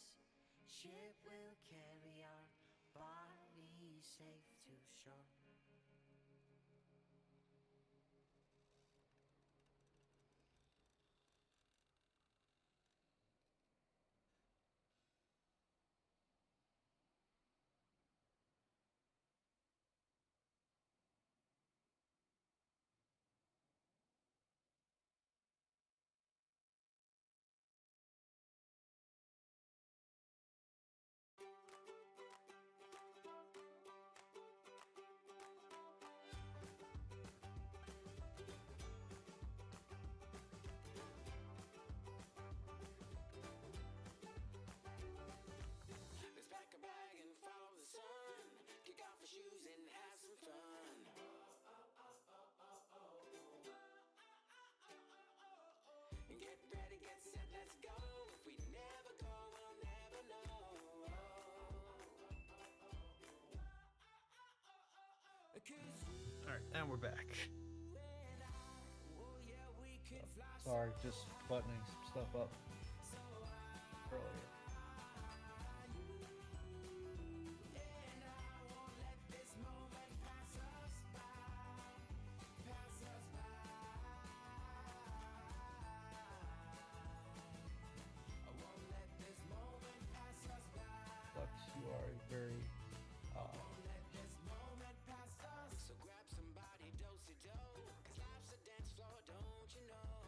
ship will carry our bodies safe to shore. Let's pack a bag and follow the sun. Kick off your shoes and have some fun. And get ready, get set, let's go. If we never go, we'll never know. All right, and we're back. Sorry, just buttoning some stuff up earlier. Lux, you are a very So grab somebody, do-si-do, 'cause life's a dance floor, don't you know?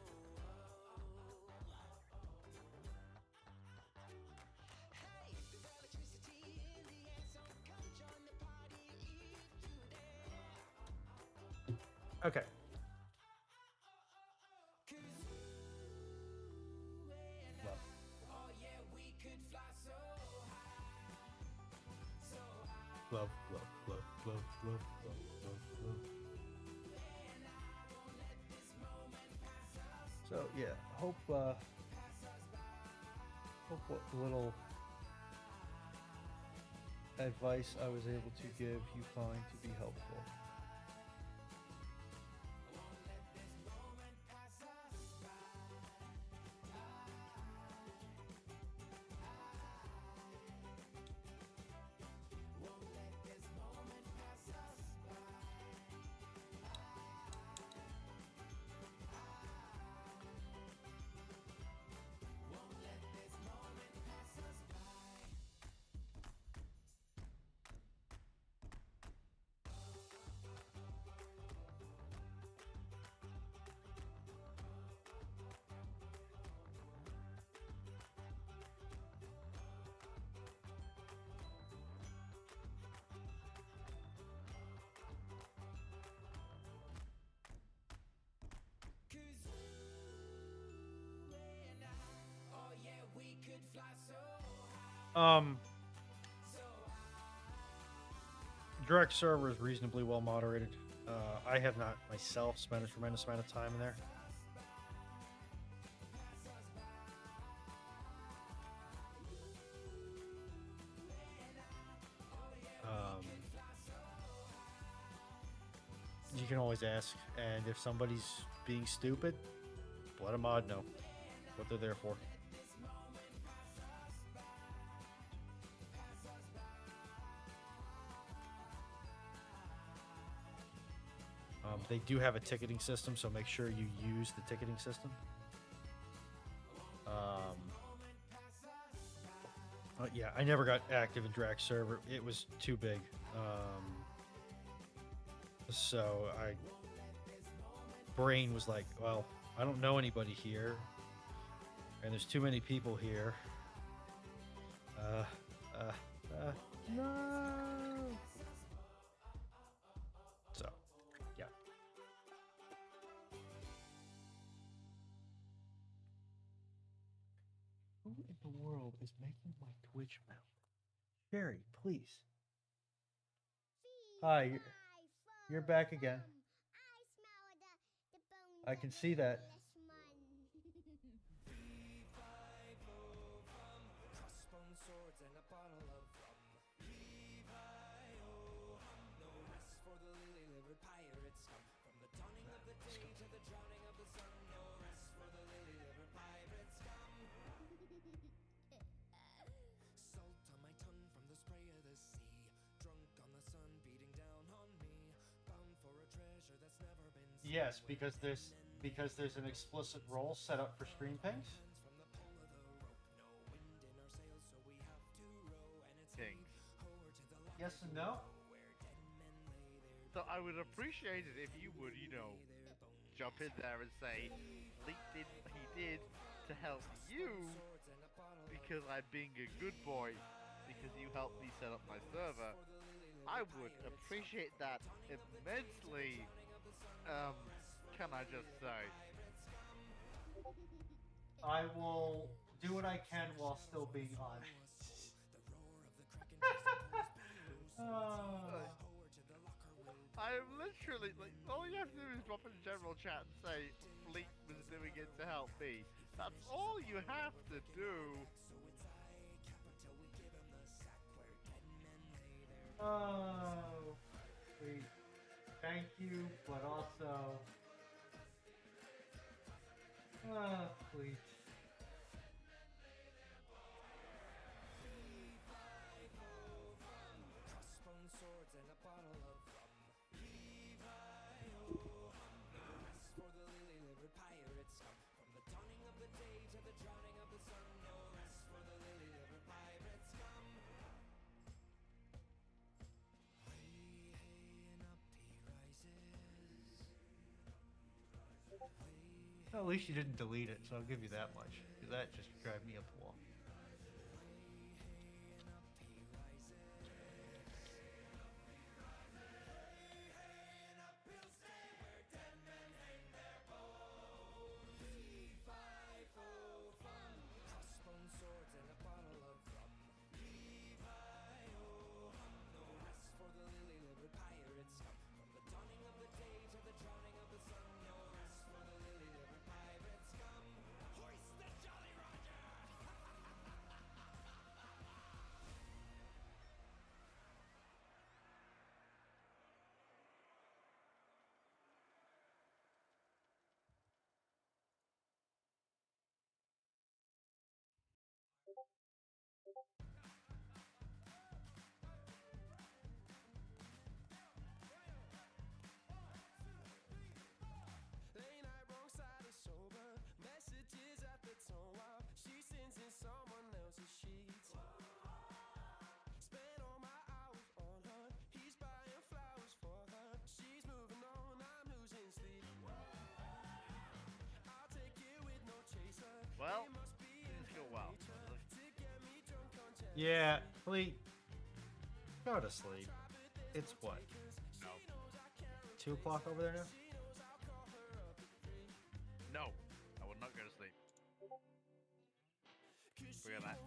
Hey, there's electricity in the air, so come join the party if you dare. okay. Love. Oh yeah, we could fly so high, so high. Love, love, love, love, love, love, love, love. So yeah, hope what little advice I was able to give you find to be helpful. Direct server is reasonably well moderated. I have not myself spent a tremendous amount of time in there. You can always ask, and if somebody's being stupid, let a mod know what they're there for. They do have a ticketing system, so make sure you use the ticketing system. Yeah, I never got active in Drax server. It was too big. So brain was like, well, I don't know anybody here, and there's too many people here. No. So, yeah. Who in the world is making my Twitch mouth? Sherry, please. Hi, you're back again. I can see that. Crossbone swords and a bottle of rum. No rest for the lily-livered pirates scum. From the dawning of the day to the drowning of the sun. No rest for the lily-livered pirates scum. Yes, because there's an explicit role set up for screen pings. Things. Yes and no. So I would appreciate it if you would, jump in there and say, Fleet did what he did to help you because I'm being a good boy because you helped me set up my server. I would appreciate that immensely. Can I just say? I will do what I can while still being honest. Oh. I'm literally like, all you have to do is drop in the general chat and say Fleet was doing it to help me. That's all you have to do. Oh, sweet. Thank you, but also, please. Well, at least you didn't delete it, so I'll give you that much. Because that just drive me up the wall. Well, things go well. Yeah, Fleet. Go to sleep. It's what? No. 2 o'clock over there now? No, I will not go to sleep. Forget that.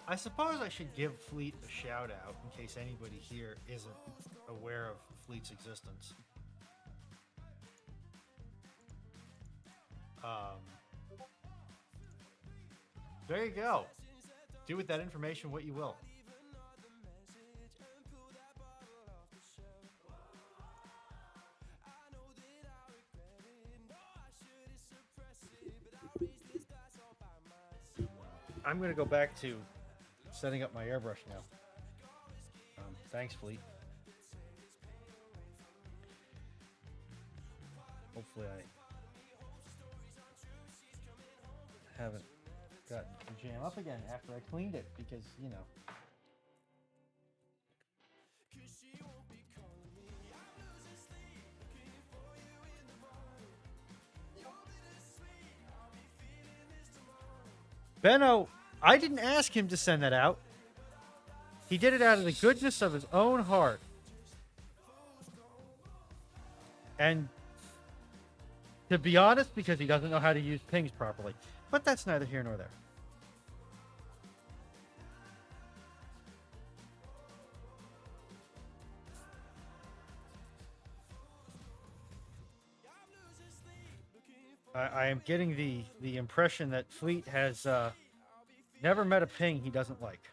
I suppose I should give Fleet a shout out in case anybody here isn't aware of Fleet's existence. There you go. Do with that information what you will. I'm going to go back to setting up my airbrush now. Thanks, Fleet. Hopefully I haven't gotten the jam up again after I cleaned it because, you know. Benno, I didn't ask him to send that out. He did it out of the goodness of his own heart. And to be honest, because he doesn't know how to use pings properly. But that's neither here nor there. I am getting the impression that Fleet has never met a ping he doesn't like.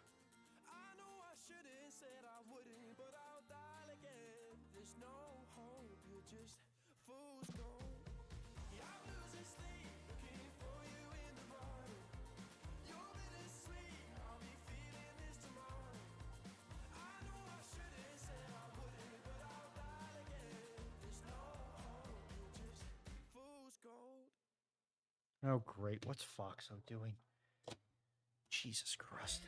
Oh, great. What's Foxo doing? Jesus Christ.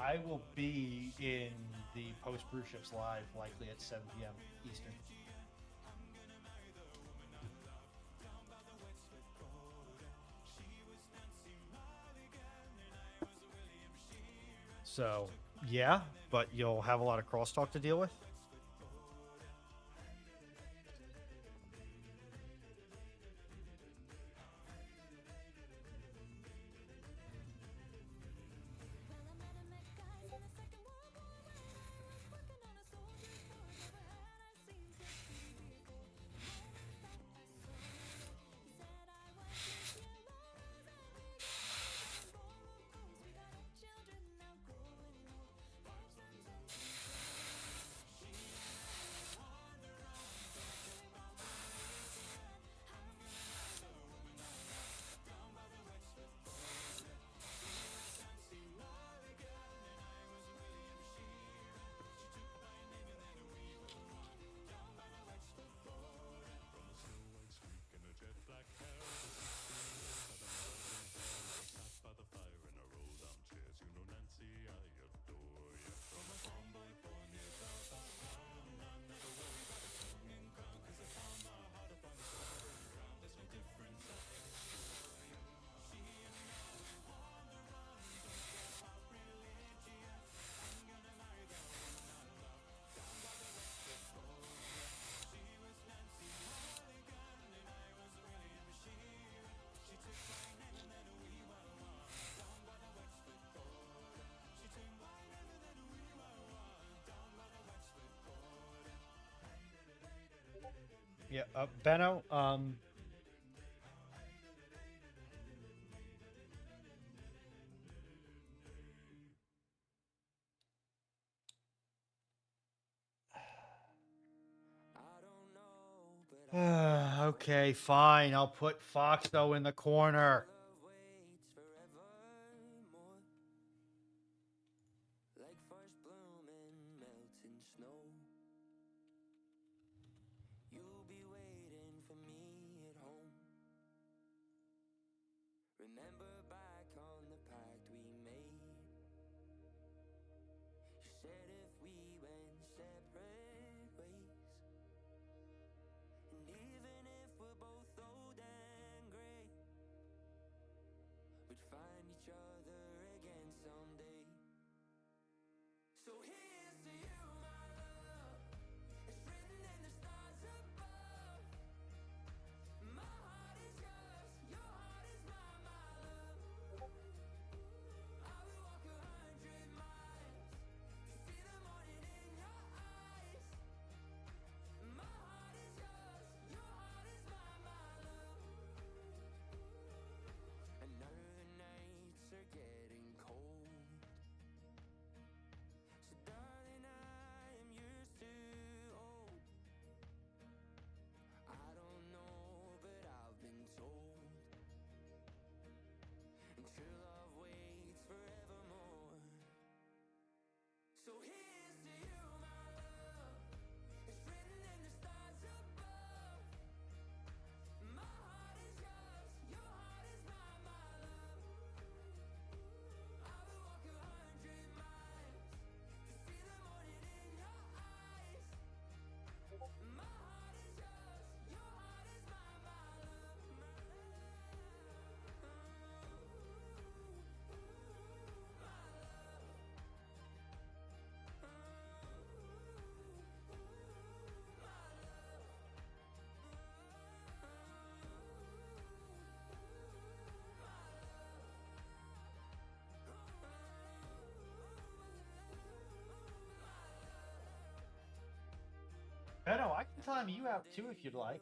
I will be in the post cruise ships live, likely at 7 p.m. Eastern. So, yeah, but you'll have a lot of crosstalk to deal with. Yeah, Benno, okay, fine. I'll put Foxo in the corner. Benno, I can time you out too if you'd like.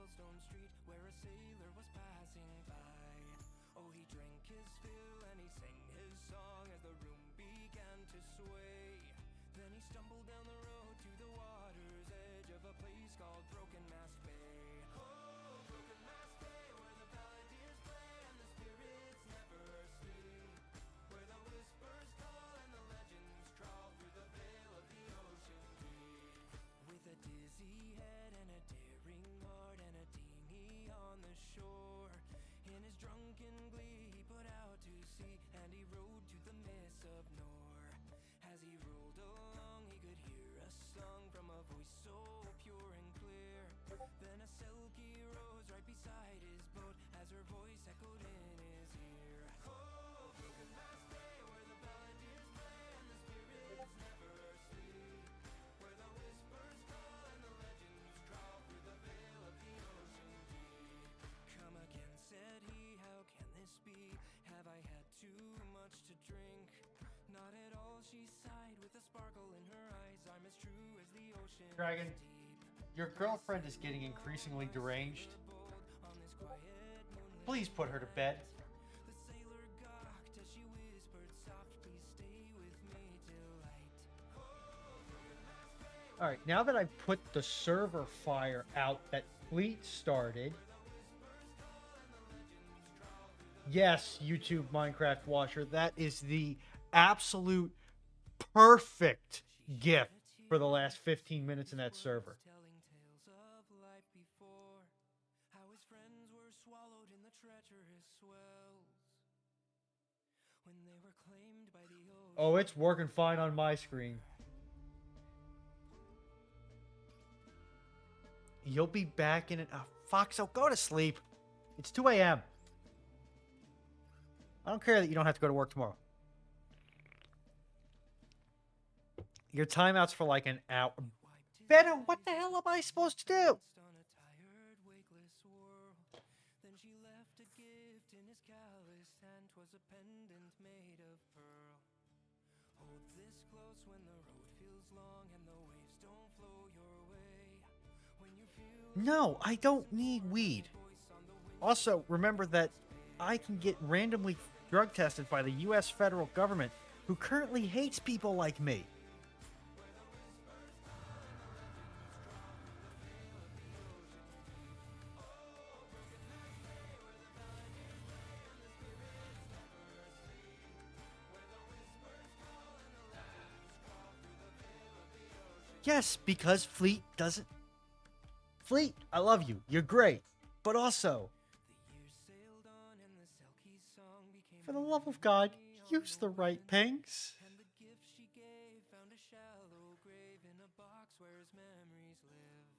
cobblestone street where a sailor was passing by. Oh, he drank his fill and he sang his song as the room began to sway. Then he stumbled down the road to the water's edge of a place called Broken Mast Bay. Oh, Broken Mast Bay, where the balladeers play and the spirits never sleep, where the whispers call and the legends crawl through the veil of the ocean deep. With a dizzy head and a daring heart and a dinghy on the shore, in his drunken glee he put out to sea and he rode to the mists of Nor. As he rolled along he could hear a song from a voice so pure and clear. Then a Selkie rose right beside his boat as her voice echoed in his ear. Oh, Broken Mast Bay, where the balladeers play and the spirits never sleep, where the whispers call and the legends crawl through the veil of the ocean deep. Come again, said he, how can this be? Have I had too much to drink? Not at all, she sighed with a sparkle in her eyes. I'm as true as the ocean Dragon, is deep. your girlfriend is getting increasingly deranged. On this quiet moonlit Please put her to bed. the sailor gawked as she whispered soft, please stay with me till light. All right, now that I've put the server fire out that Fleet started. Yes, YouTube Minecraft Washer, that is the absolute perfect gift for the last 15 minutes in that server. Telling tales of life before, how his friends were swallowed in the treacherous swells, when they were claimed by the ocean. Oh, it's working fine on my screen. You'll be back in it. Oh, Foxo, go to sleep. It's 2 a.m. I don't care that you don't have to go to work tomorrow. Your timeout's for like an hour. Beto, what the hell am I supposed to do? On a tired, wakeless world. Then she left a gift in his calloused hand. 'Twas a pendant made of pearl. Hold this close when the road feels long and the waves don't flow your way. When you feel No, I don't need weed. Also, remember that I can get randomly drug tested by the U.S. federal government, who currently hates people like me. Yes, because Fleet doesn't... Fleet, I love you. You're great. But also, sailed on and the Selkie song became for the love of God, use the right pings. and the gift she gave found a shallow grave in a box where his memories lived.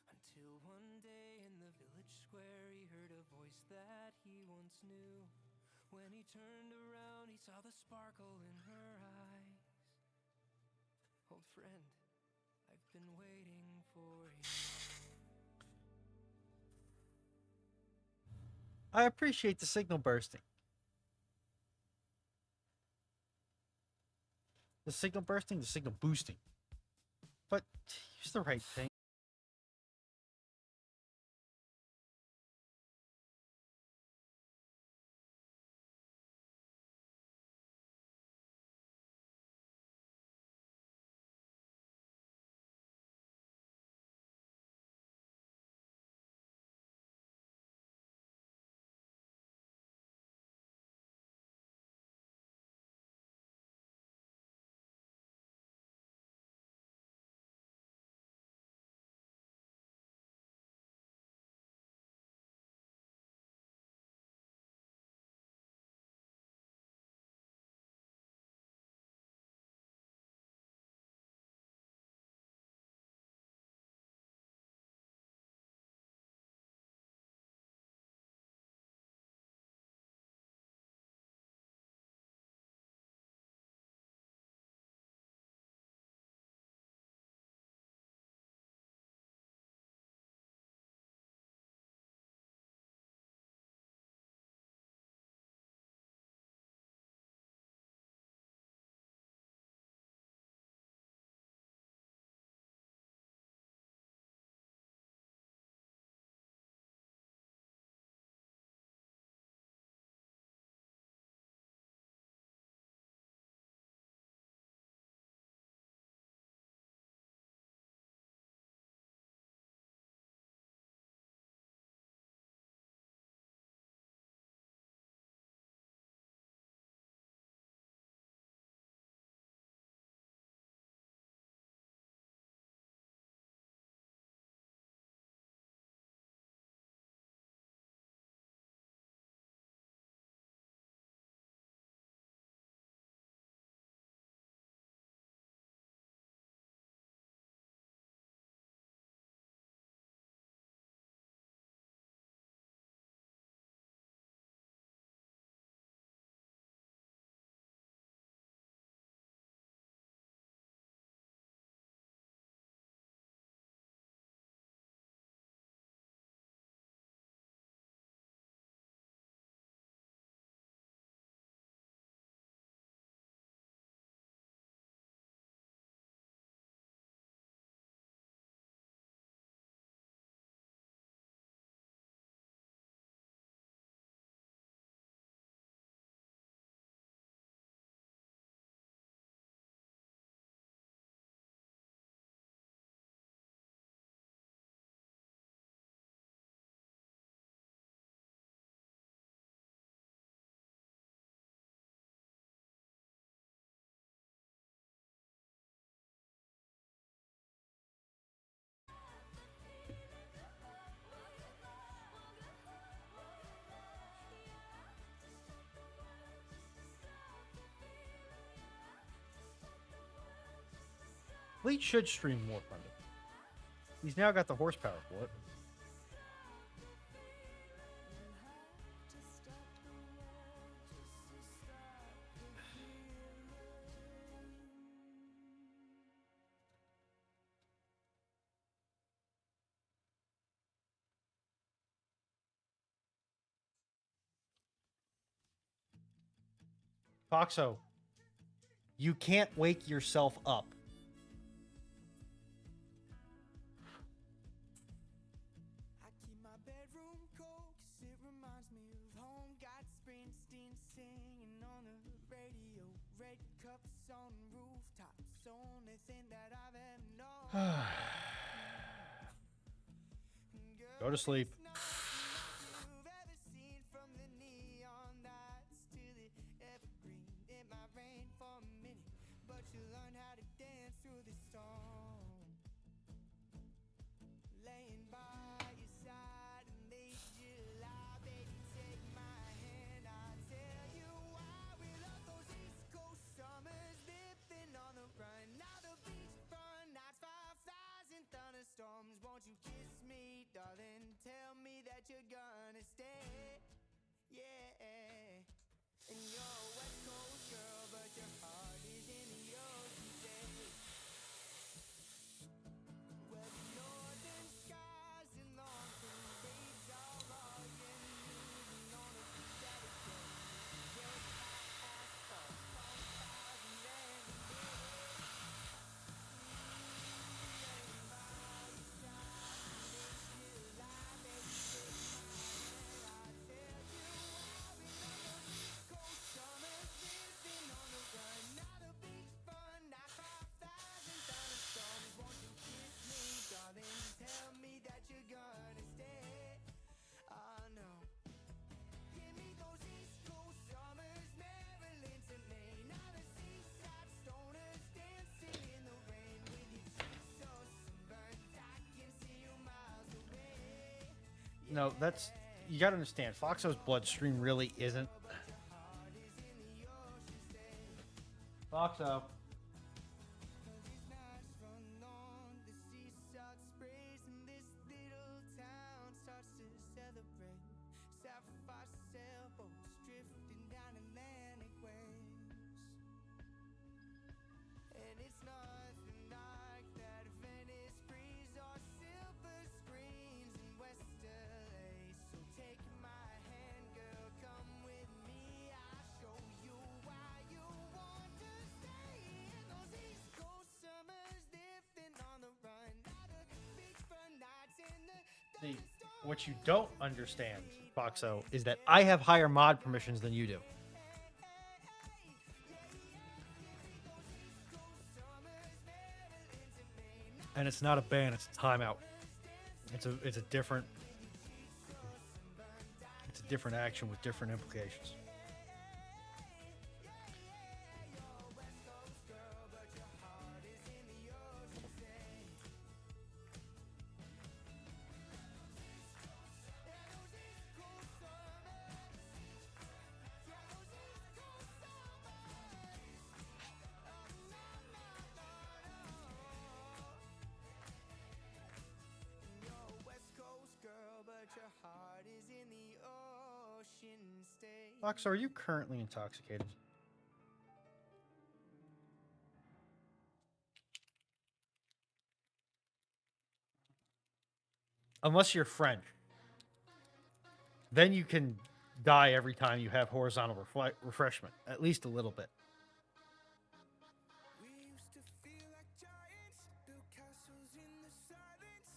Until one day in the village square he heard a voice that he once knew. When he turned around he saw the sparkle in her eyes. Old friend, I've been waiting for you. I appreciate the signal bursting. The signal bursting, the signal boosting. But use the right thing. Fleet should stream more Thunder. He's now got the horsepower for it. Foxo, you can't wake yourself up. I keep my bedroom cold 'cause it reminds me of home. Got Springsteen singing on the radio. Red cups on rooftops, only thing that I've ever known. Go to sleep. It's not much you've ever seen, from the neon lights to the evergreen. It might rain for a minute, but you learn how to dance through the storm. Laying by your side in late July, baby, take my hand. I'll tell you why we love those East Coast summers, living on the run. Now the beachfront nights, fireflies and thunderstorms. Won't you kiss me, darling? Tell me that you're gonna stay. Yeah. And you're a West Coast girl, but your heart is in the ocean state. Well, the northern skies and long cool days are all you need. And on a beach that is gray, red hot asphalt, bonfires and land and laying by your side in late July, baby, take my hand. I'll tell you why we love those East Coast summers, living on the run. Now the beachfront nights, fireflies and thunderstorms. Won't you kiss me, darling? Tell me that you're gonna stay. Oh no. Give me those East Coast summers, Maryland to Maine. Now the seaside stoners dancing in the rain, with your cheeks so sunburned I can see you miles away. No, that's, you gotta understand. Foxo's bloodstream really isn't. Foxo. These nights run long, the sea salt sprays, and this little town starts to celebrate. Sapphire sailboats drifting down Atlantic waves. And it's nothing like that Venice breeze or silver screens in West LA. So take my hand, girl, come with me. I'll show you why you want to stay in those East Coast summers, living on the run. Now the beachfront nights in the See, what you don't understand, Foxo, is that I have higher mod permissions than you do. And it's not a ban, it's a timeout. It's a different action with different implications. West Coast girl, but your heart is in the ocean state. Fox, are you currently intoxicated? Unless you're French. Then you can die every time you have horizontal refreshment. At least a little bit. We used to feel like giants, built castles in the silence.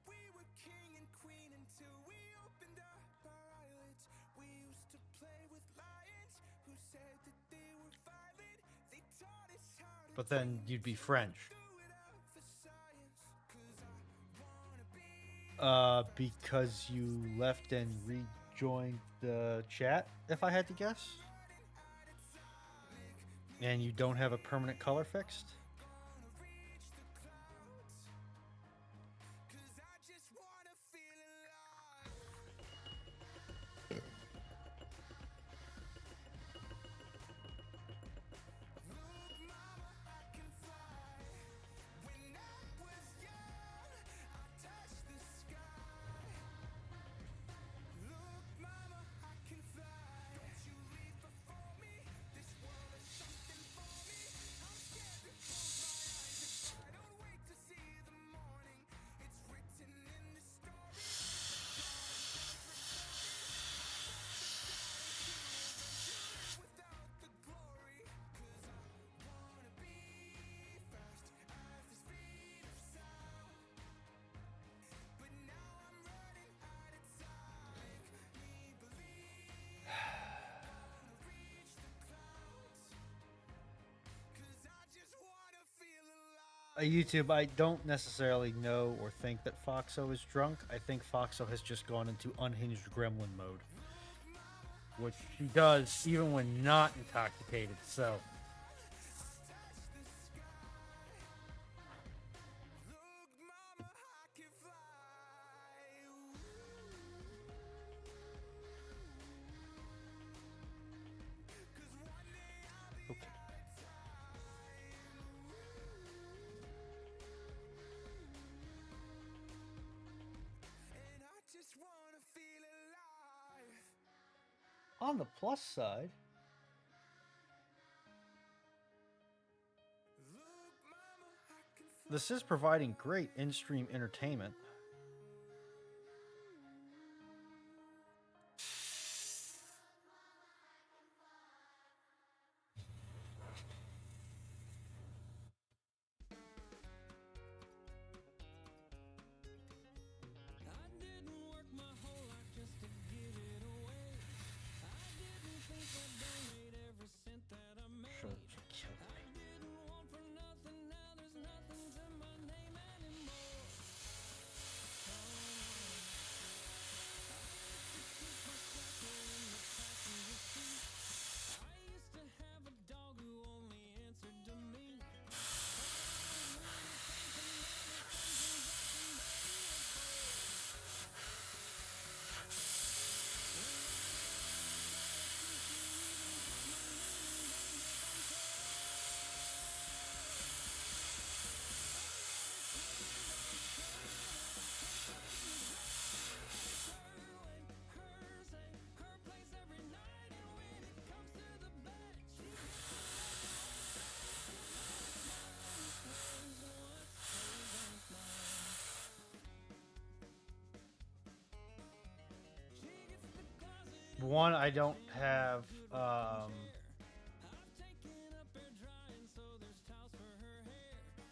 We were king and queen until we opened up our eyelids. We used to play with lions who said that they were violent. They taught us how to But then you'd be French. do it all for science. 'Cause I wanna be Because you left and rejoined the chat, if I had to guess. And you don't have a permanent color fixed. reach the clouds. 'Cause I just wanna feel alive. Look, mama, I can fly. When YouTube, I don't necessarily know or think that Foxo is drunk. I think Foxo has just gone into unhinged gremlin mode, which she does even when not intoxicated. So, okay. On the plus side, this is providing great in-stream entertainment. Sure, kill me. One, I don't have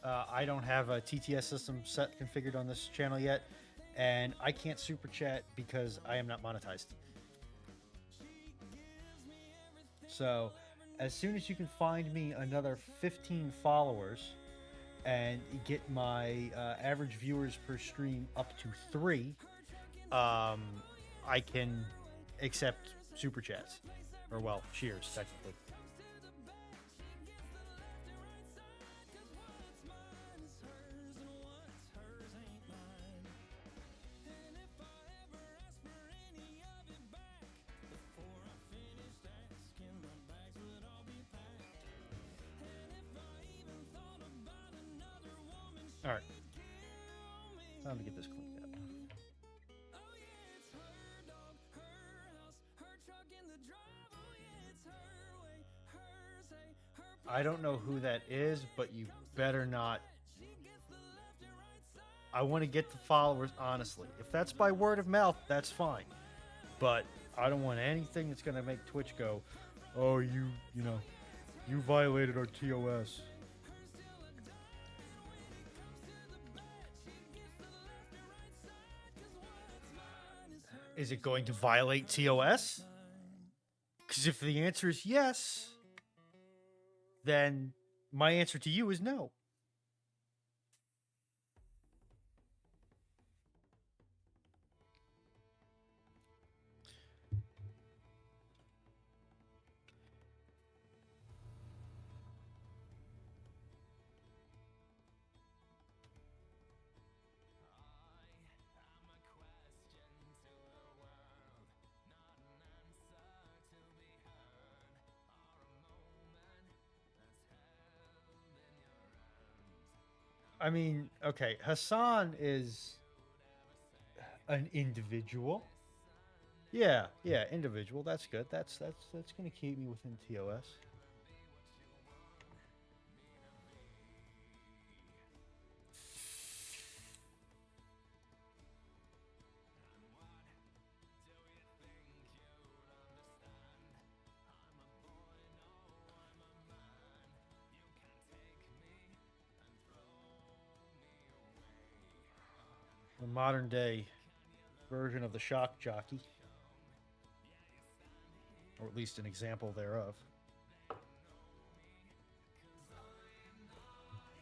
I don't have a TTS system set configured on this channel yet, and I can't super chat because I am not monetized. So, as soon as you can find me another 15 followers and get my average viewers per stream up to 3, I can accept super chats, or well, cheers technically. All right, time to get this cleaned up. I don't know who that is, but you better not. I want to get the followers, honestly. If that's by word of mouth, that's fine. But I don't want anything that's going to make Twitch go, oh, you violated our TOS. Is it going to violate TOS? Because if the answer is yes, then my answer to you is no. I mean, okay, Hassan is an individual. Yeah, individual. That's good. That's going to keep me within TOS. The modern day version of the shock jockey, or at least an example thereof.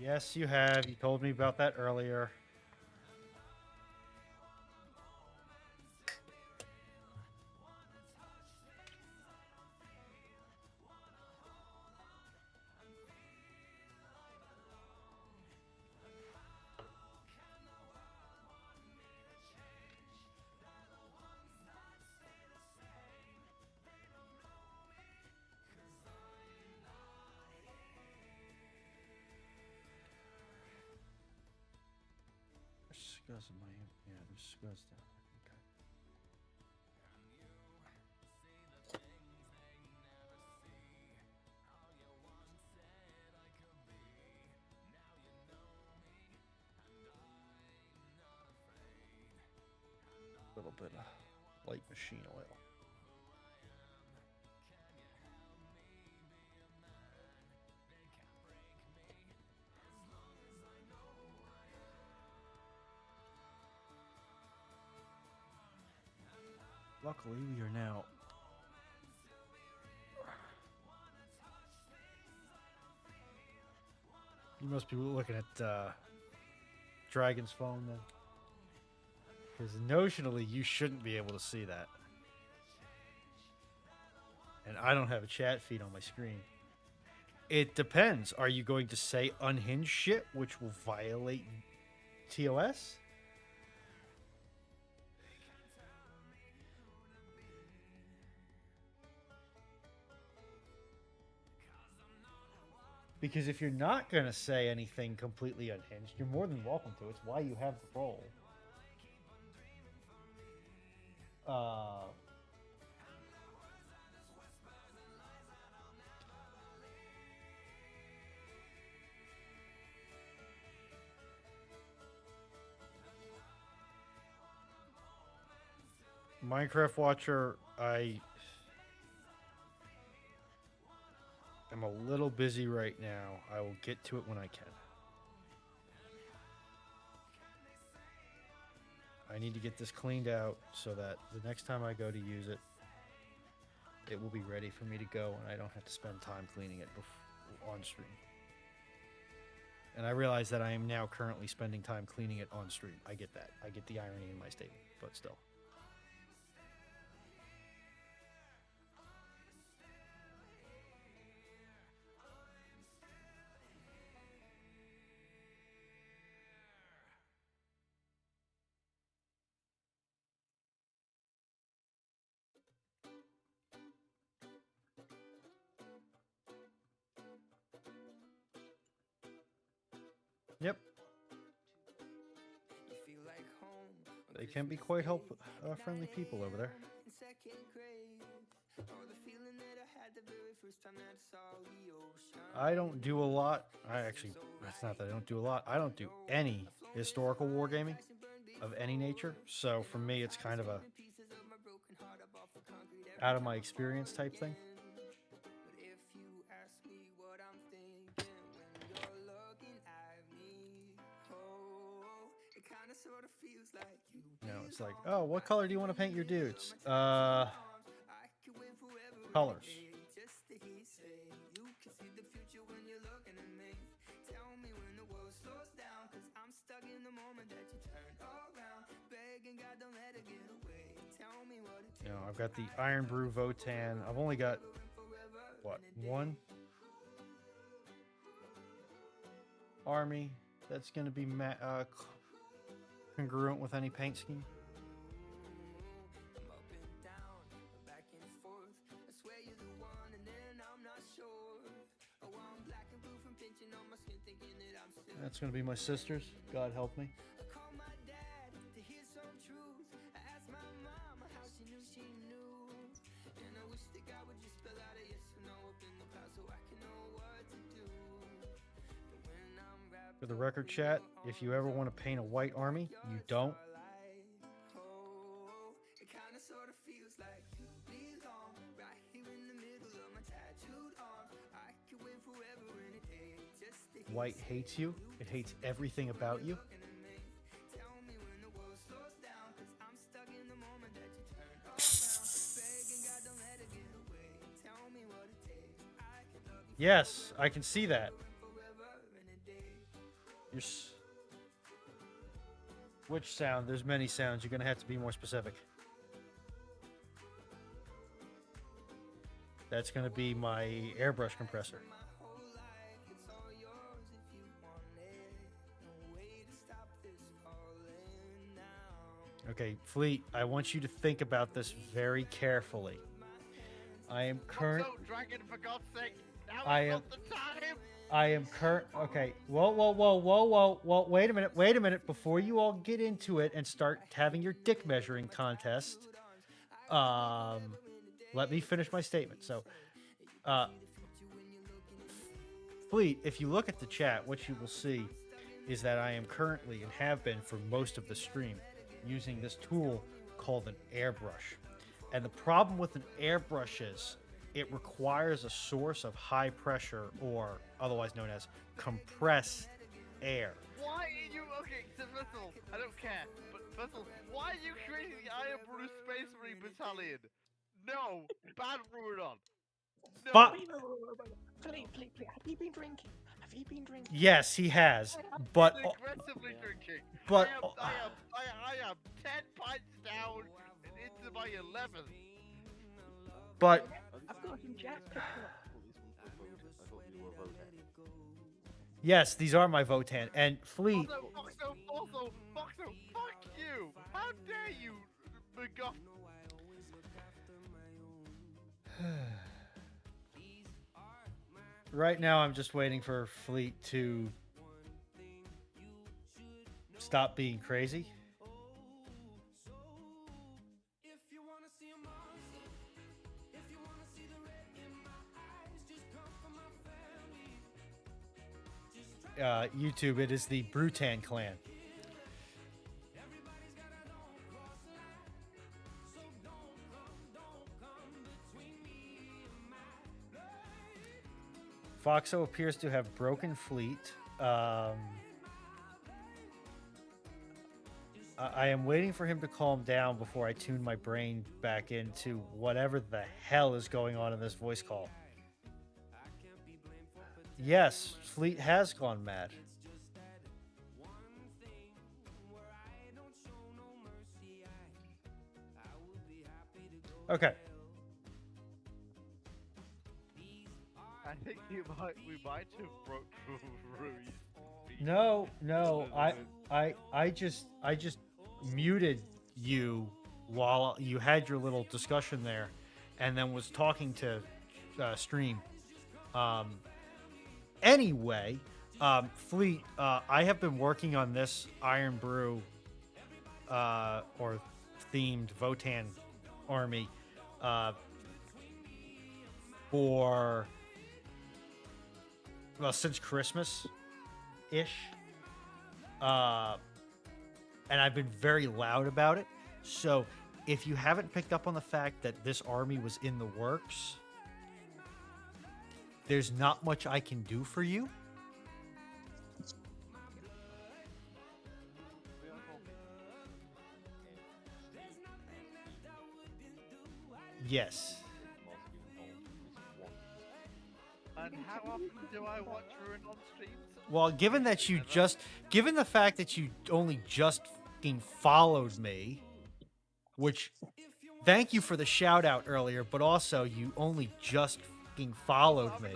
Yes, you have. You told me about that earlier. Discuss my discuss that. Okay. A little bit of light machine oil. Luckily, we are now You must be looking at Dragon's phone then. Because notionally, you shouldn't be able to see that. And I don't have a chat feed on my screen. It depends. Are you going to say unhinged shit, which will violate TOS? Because if you're not going to say anything completely unhinged, you're more than welcome to. It's why you have the role. Minecraft Watcher, I am a little busy right now. I will get to it when I can. I need to get this cleaned out so that the next time I go to use it, it will be ready for me to go and I don't have to spend time cleaning it on stream. And I realize that I am now currently spending time cleaning it on stream. I get that. I get the irony in my statement, but still. Yep. They can be quite friendly people over there. I don't do a lot. That's not that I don't do a lot. I don't do any historical wargaming of any nature. So for me, it's kind of a out of my experience type thing. No, it's like, oh, what color do you want to paint your dudes? Colors. You know, I've got the Iron Brew Votan. I've only got, what, one army that's going to be congruent with any paint scheme. That's going to be my sister's. God help me. For the record, chat, if you ever want to paint a white army, you don't. White hates you. It hates everything about you. Yes, I can see that. Which sound? There's many sounds. You're gonna have to be more specific. That's gonna be my airbrush compressor. Okay, Fleet, I want you to think about this very carefully. I am current. So, Dragon, for God's sake, now I is am- not the time. I am current. Okay. Whoa. Wait a minute. Before you all get into it and start having your dick measuring contest, let me finish my statement. So, Fleet, if you look at the chat, what you will see is that I am currently and have been for most of the stream using this tool called an airbrush. And the problem with an airbrush is it requires a source of high pressure, or otherwise known as compressed air. Why are you okay? So first of all, I don't care. But first of all, why are you creating the Iron Brew Space Marine Battalion? No, bad Ruidon. No. But Please, have you been drinking? Have you been drinking? yes, he has. But aggressively drinking. but I am 10 pints down and into my 11th. but I've got some Jack Pickle. yes, these are my Votan and Fleet. Also, Foxo, fuck you! How dare you, McGuff? Right now, I'm just waiting for Fleet to stop being crazy. YouTube, it is the Brutan clan. Foxo appears to have broken Fleet. I am waiting for him to calm down before I tune my brain back into whatever the hell is going on in this voice call. Yes, Fleet has gone mad. Okay. I think we might have broke Rui's. No, I just muted you while you had your little discussion there, and then was talking to stream. Anyway, Fleet, I have been working on this Iron Brew or themed Votan army for since Christmas ish. And I've been very loud about it. So if you haven't picked up on the fact that this army was in the works, there's not much I can do for you. Yes. And how often do I watch Ruin on streams? Well, given the fact that you only just fucking followed me, which, thank you for the shout out earlier, but also you only just fucking followed me.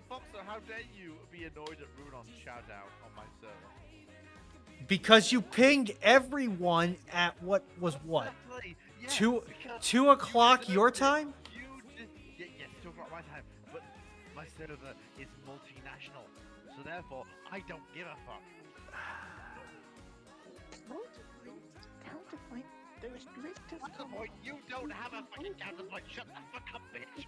Foxer, how dare you be annoyed at Ruinon's shout out on my server? Because you pinged everyone at what? Exactly, yeah, 2 o'clock your time? Yes, 2 o'clock my time, but my server is multinational, so therefore I don't give a fuck. Counterpoint. There is drift of Counterpoint, you don't have a fucking counterpoint. Shut the fuck up, bitch.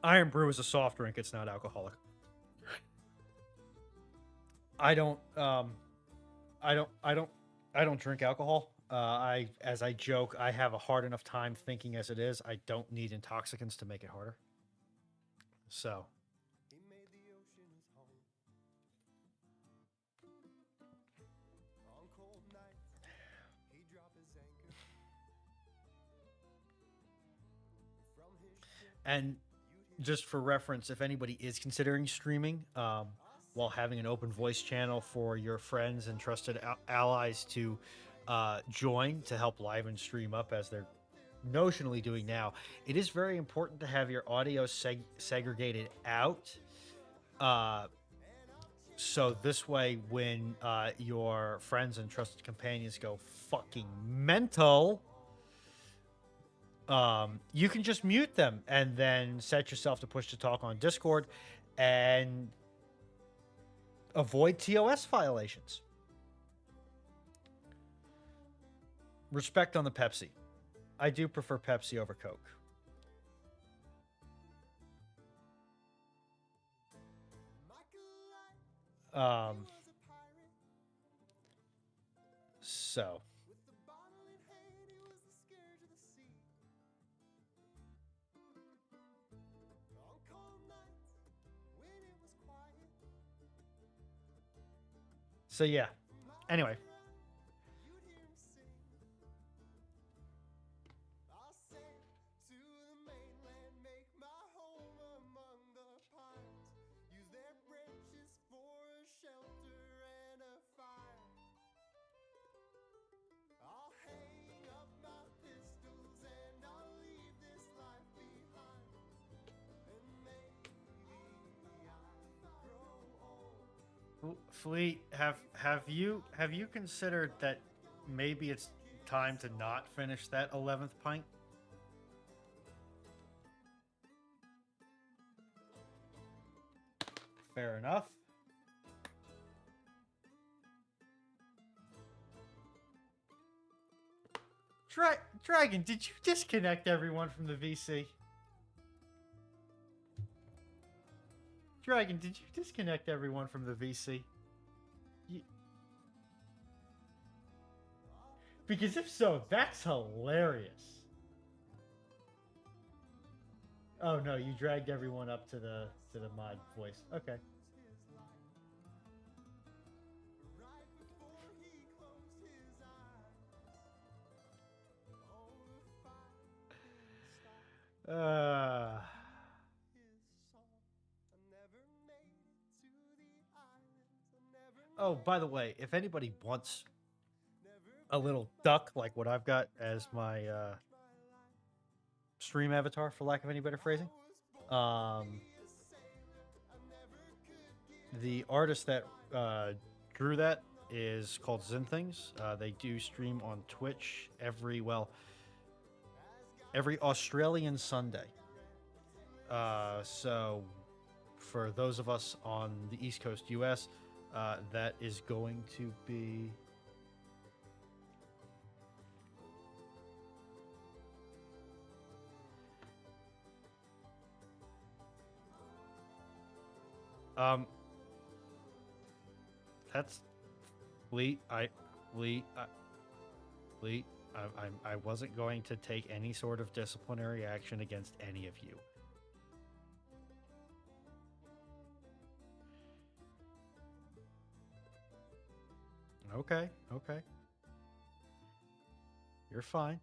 Iron Brew is a soft drink. It's not alcoholic. I don't drink alcohol. As I joke, I have a hard enough time thinking as it is. I don't need intoxicants to make it harder. So. And just for reference, if anybody is considering streaming, while having an open voice channel for your friends and trusted allies to join to help live and stream up as they're notionally doing now, it is very important to have your audio segregated out. So this way, when your friends and trusted companions go fucking mental, you can just mute them and then set yourself to push to talk on Discord and avoid TOS violations. Respect on the Pepsi. I do prefer Pepsi over Coke. So yeah. Anyway. Fleet, have you considered that maybe it's time to not finish that 11th pint? Fair enough. Dragon, did you disconnect everyone from the VC? Dragon, did you disconnect everyone from the VC? Because if so, that's hilarious. Oh no, you dragged everyone up to the mod voice. Okay. Oh, by the way, if anybody wants a little duck like what I've got as my stream avatar, for lack of any better phrasing, the artist that drew that is called Zinthings. They do stream on Twitch every Australian Sunday. So for those of us on the East Coast US, that is going to be that's Fleet. I wasn't going to take any sort of disciplinary action against any of you. Okay. You're fine.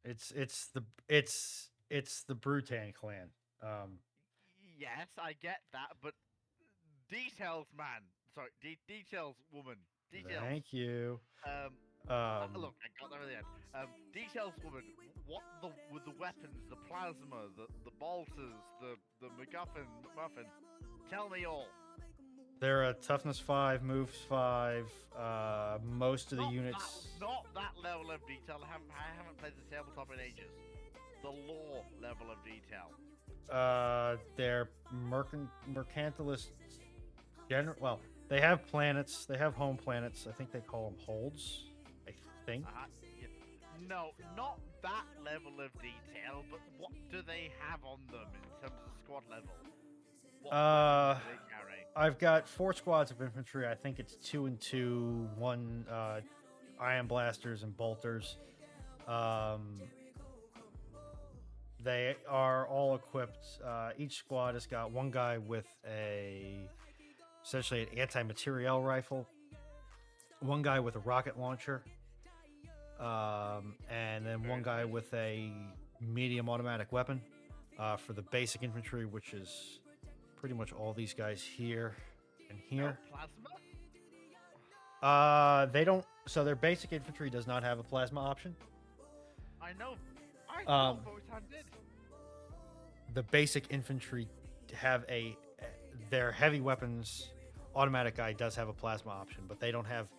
It's the Brutan clan. Yes, I get that, but details, man. Sorry, details, woman. Details. Thank you. Look, I got there at the end. Details, woman. What with the weapons, the plasma, the bolters, the MacGuffin. Tell me all. They're a toughness 5, moves 5. Most of the units. Not that level of detail. I haven't played the tabletop in ages. The lore level of detail. They're mercantilist. Well, they have planets. They have home planets. I think they call them holds. I think. Yeah. No, not that level of detail. But what do they have on them in terms of squad level? What do they carry? I've got 4 squads of infantry. I think it's 2 and 2, 1 ion blasters and bolters. They are all equipped. Each squad has got one guy with essentially an anti-materiel rifle, one guy with a rocket launcher, And then one guy with a medium automatic weapon for the basic infantry, which is pretty much all these guys here and No here. plasma? They don't. So their basic infantry does not have a plasma option. I know. I Um, thought Votan did. The basic infantry have their heavy weapons automatic guy does have a plasma option, but they don't have.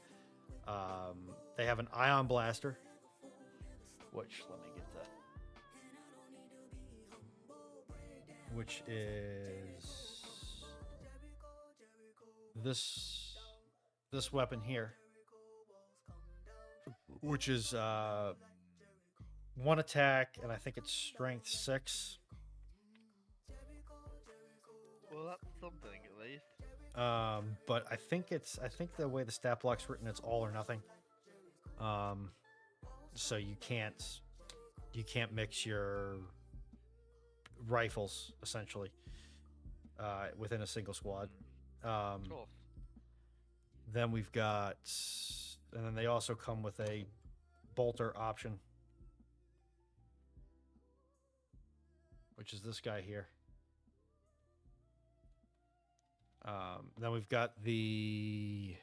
They have an ion blaster, which let me get that. Which is this weapon here, which is one attack, and I think it's strength 6. Well, that's something at least. But I think the way the stat block's written, it's all or nothing. So you can't mix your rifles essentially within a single squad. Cool. Then we've got, and then they also come with a bolter option, which is this guy here. Then we've got the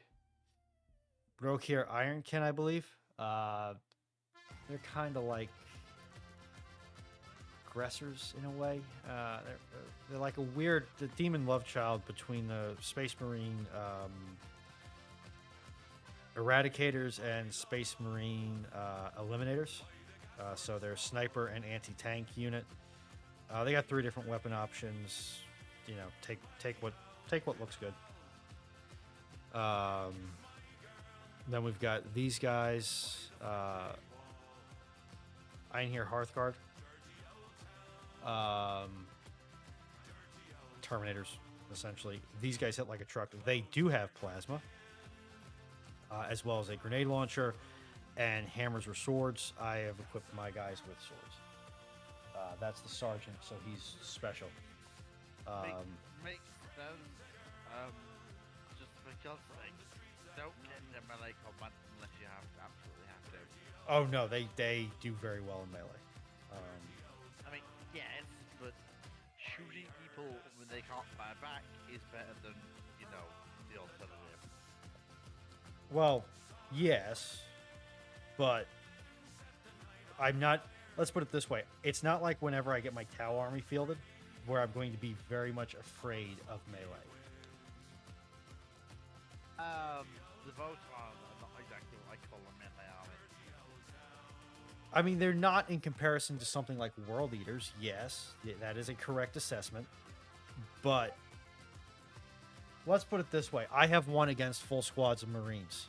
Brokir Ironkin, I believe. They're kind of like aggressors in a way. They're like the demon love child between the Space Marine Eradicators and Space Marine Eliminators. So they're sniper and anti-tank unit. They got 3 different weapon options. You know, take what looks good. Then we've got these guys. Einherjar Hearthguard. Terminators, essentially. These guys hit like a truck. They do have plasma, as well as a grenade launcher and hammers or swords. I have equipped my guys with swords. That's the sergeant, so he's special. Makes sense. Just because like, don't get into melee combat unless you absolutely have to. Oh no, they do very well in melee. I mean, yes, but shooting people when they can't fire back is better than, the alternative. Well, yes, but I'm not. Let's put it this way: it's not like whenever I get my Tau army fielded, where I'm going to be very much afraid of melee. The Votan are not exactly what I call a melee army. I mean, they're not in comparison to something like World Eaters. Yes, that is a correct assessment. But let's put it this way. I have won against full squads of Marines.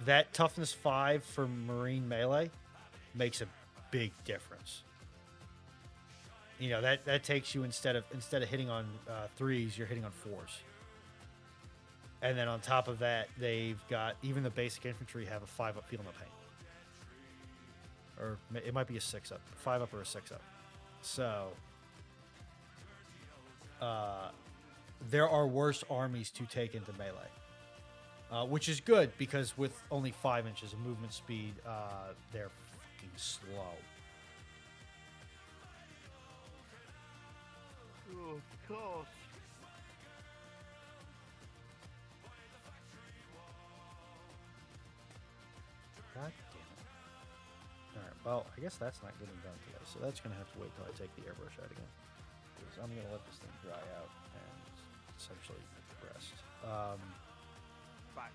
That toughness 5 for Marine melee makes a big difference. You know, that takes you instead of hitting on 3s, you're hitting on 4s. And then on top of that, they've got, even the basic infantry have a 5-up feel no pain. Or it might be a 6-up. 5-up or a 6-up. So, there are worse armies to take into melee. Which is good, because with only 5 inches of movement speed, they're fucking slow. Oh, of course. God damn it. Alright, well, I guess that's not getting done today, so that's going to have to wait till I take the airbrush out again. Because I'm going to let this thing dry out and essentially rest. Right,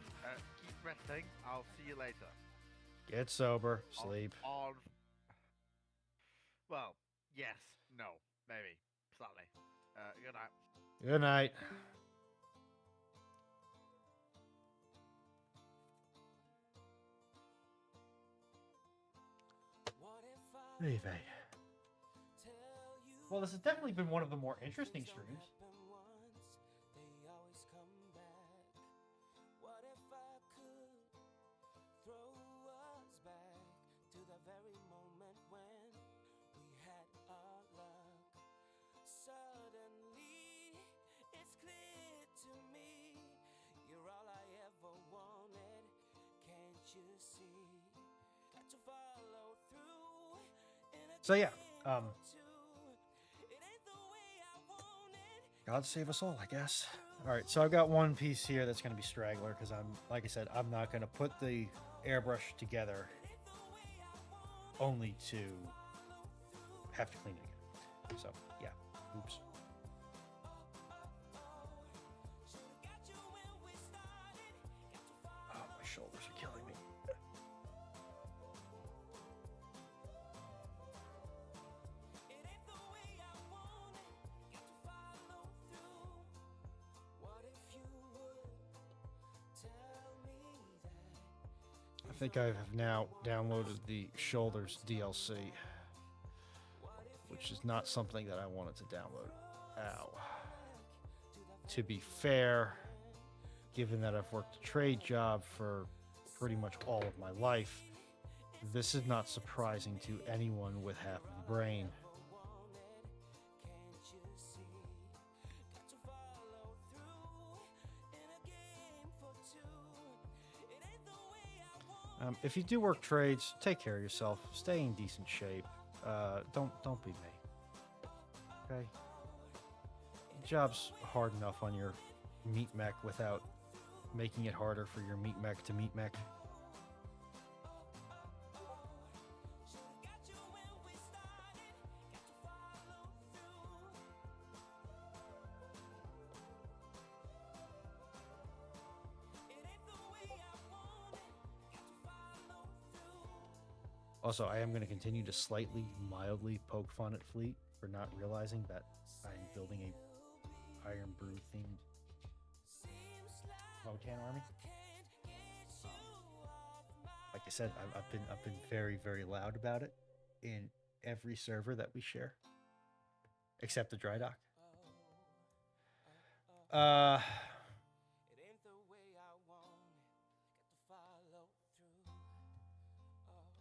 keep resting. I'll see you later. Get sober, sleep. Well, yes, no, maybe, slightly. Good night. Good night. Hey, babe. Well, this has definitely been one of the more interesting streams. Suddenly, it's clear to me you're all I ever wanted. So yeah, God save us all, I guess. All right, so I've got one piece here that's going to be straggler because like I said, I'm not going to put the airbrush together only to have to clean it again. So yeah, oops. Oh, my shoulders are killing me. I think I have now downloaded the Shoulders DLC, which is not something that I wanted to download. Ow. To be fair, given that I've worked a trade job for pretty much all of my life, this is not surprising to anyone with half a brain. If you do work trades, take care of yourself. Stay in decent shape. Don't be me. Okay. The job's hard enough on your meat mech without making it harder for your meat mech to meat mech. Also, I am going to continue to slightly, mildly poke fun at Fleet for not realizing that I'm building a Iron Brew themed Motan army. Like I said, I've been very, very loud about it in every server that we share, except the dry dock.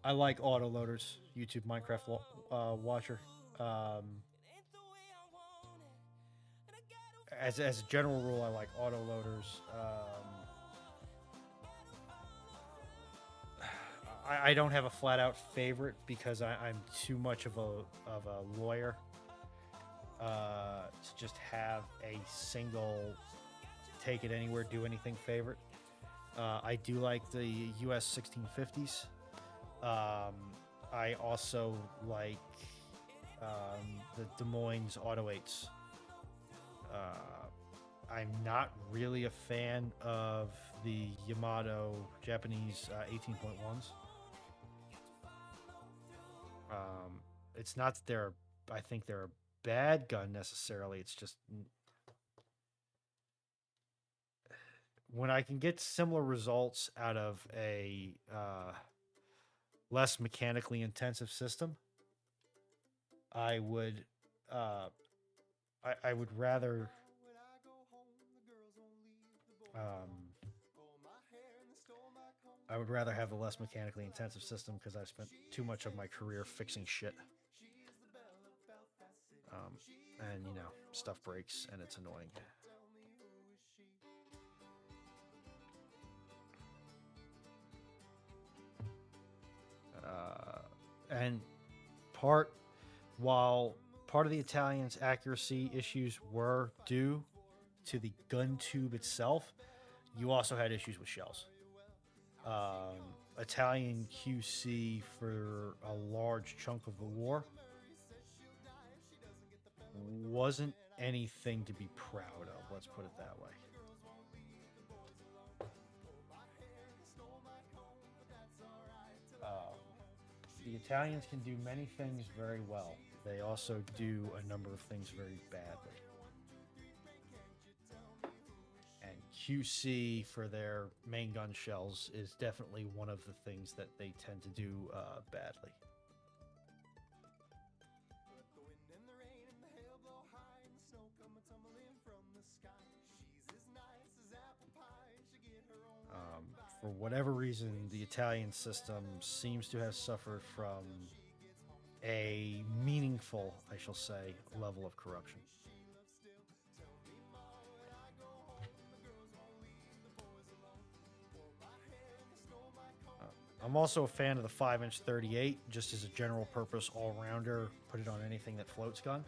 I like autoloaders, YouTube Minecraft watcher. As a general rule, I like autoloaders. I don't have a flat out favorite because I'm too much of a lawyer to just have a single take it anywhere, do anything favorite. I do like the US 1650s. I also like the Des Moines Auto 8s. I'm not really a fan of the Yamato Japanese 18.1s. It's not that I think they're a bad gun necessarily. It's just when I can get similar results out of a less mechanically intensive system, I would rather I would rather have the less mechanically intensive system because I've spent too much of my career fixing shit. And you know, stuff breaks and it's annoying. And while part of the Italians' accuracy issues were due to the gun tube itself, you also had issues with shells. Italian QC for a large chunk of the war wasn't anything to be proud of, let's put it that way. The Italians can do many things very well. They also do a number of things very badly. And QC for their main gun shells is definitely one of the things that they tend to do badly. For whatever reason, the Italian system seems to have suffered from a meaningful, I shall say, level of corruption. I'm also a fan of the 5-inch 38, just as a general purpose all-rounder. Put it on anything that floats gun.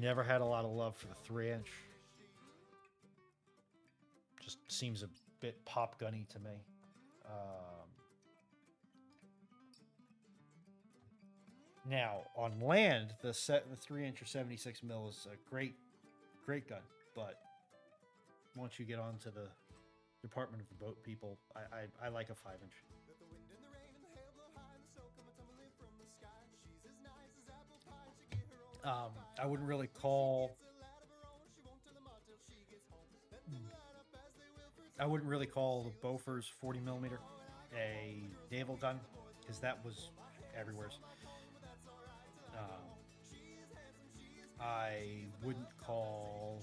Never had a lot of love for the 3-inch. Just seems a bit pop gunny to me. Now on land, the 3-inch or 76 mil is a great gun, but once you get onto the Department of the Boat people, I like a 5-inch. I wouldn't really call the Bofors 40 millimeter a naval gun, because that was everywhere. I wouldn't call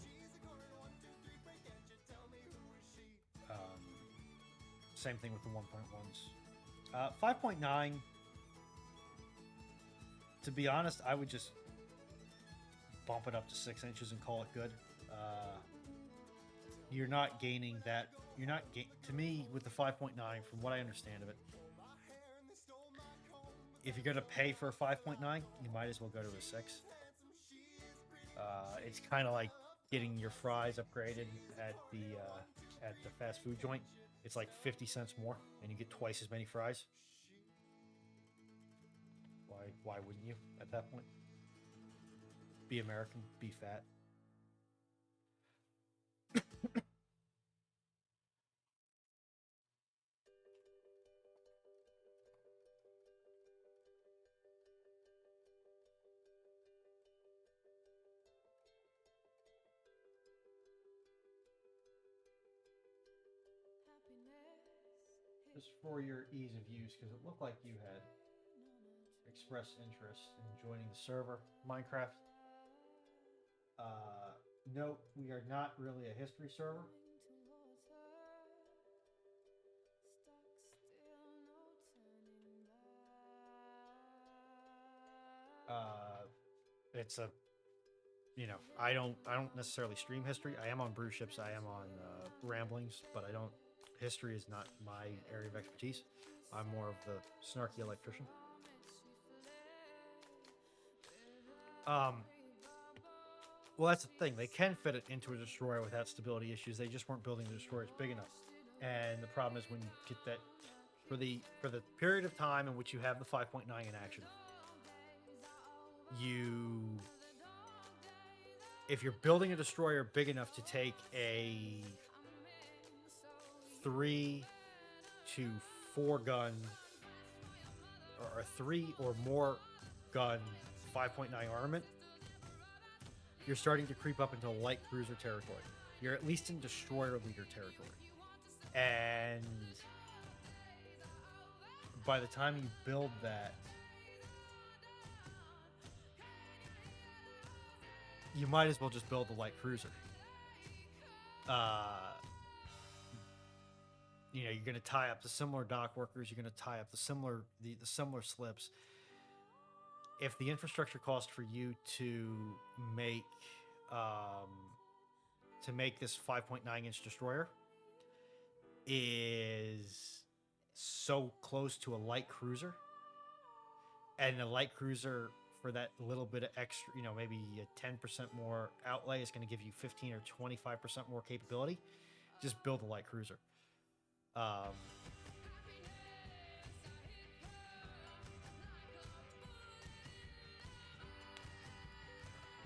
same thing with the 1.1s. 5.9, to be honest, I would just bump it up to 6 inches and call it good. You're not gaining that. To me, with the 5.9, from what I understand of it, if you're going to pay for a 5.9, you might as well go to a 6. It's kind of like getting your fries upgraded at the fast food joint. It's like 50 cents more, and you get twice as many fries. Why wouldn't you at that point? Be American, be fat. Just for your ease of use, because it looked like you had expressed interest in joining the server, Minecraft. Note, we are not really a history server. It's a, I don't necessarily stream history. I am on Brew Ships, I am on Ramblings, but history is not my area of expertise. I'm more of the snarky electrician. Well, that's the thing. They can fit it into a destroyer without stability issues. They just weren't building the destroyers big enough. And the problem is when you get that, for the period of time in which you have the 5.9 in action, if you're building a destroyer big enough to take a 3 to 4 gun or a 3 or more gun 5.9 armament, you're starting to creep up into light cruiser territory. You're at least in destroyer leader territory. And by the time you build that, you might as well just build the light cruiser. You're going to tie up the similar dock workers. You're going to tie up the similar slips. If the infrastructure cost for you to make this 5.9 inch destroyer is so close to a light cruiser, and a light cruiser for that little bit of extra, maybe a 10% more outlay is going to give you 15 or 25% more capability, just build a light cruiser.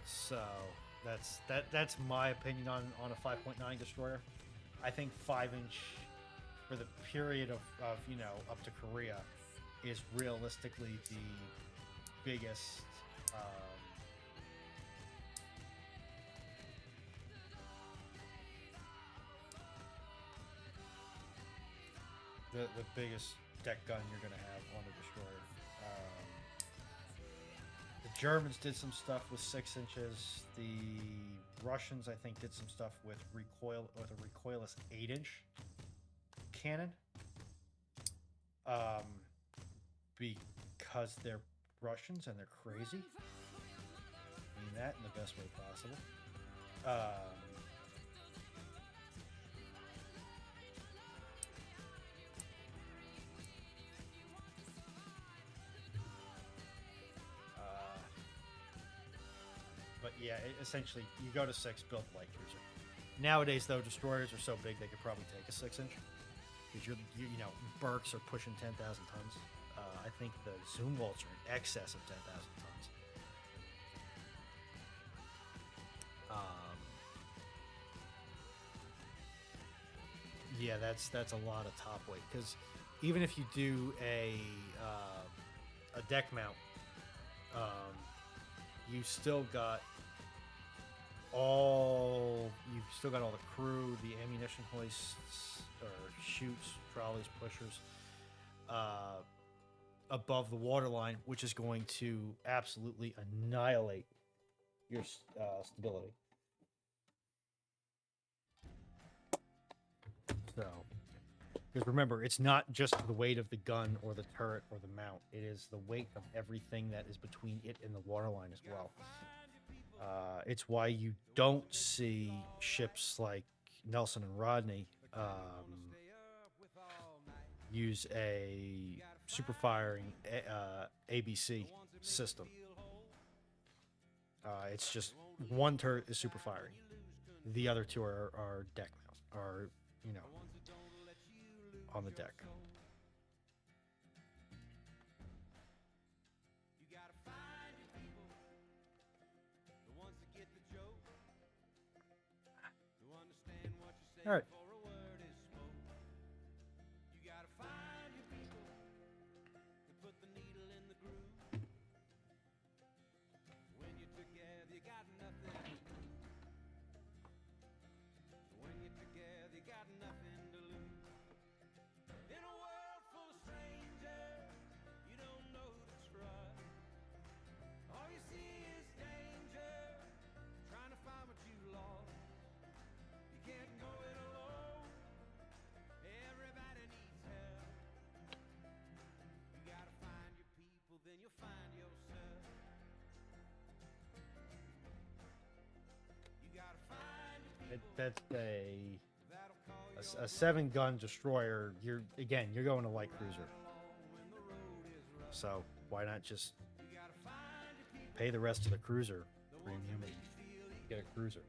So that's my opinion on a 5.9 destroyer. I think 5-inch for the period of up to Korea is realistically the biggest the biggest deck gun you're going to have on a destroyer. The Germans did some stuff with 6 inches. The Russians, I think, did some stuff with a recoilless 8-inch cannon. Because they're Russians and they're crazy. I mean that in the best way possible. Yeah, essentially, you go to 6, build a light cruiser. Nowadays, though, destroyers are so big they could probably take a 6-inch. Because you know, Burks are pushing 10,000 tons. I think the Zoom Bolts are in excess of 10,000 tons. Yeah, that's a lot of top weight. Because even if you do a deck mount, you still got all the crew, the ammunition hoists or chutes, trolleys, pushers above the waterline, which is going to absolutely annihilate your stability. So, because remember, it's not just the weight of the gun or the turret or the mount; it is the weight of everything that is between it and the waterline as well. It's why you don't see ships like Nelson and Rodney use a super firing ABC system. It's just one turret is super firing, the other two are deck mount, are on the deck. All right. That's a 7-gun destroyer. You're going to light cruiser. So why not just pay the rest of the cruiser premium and get a cruiser?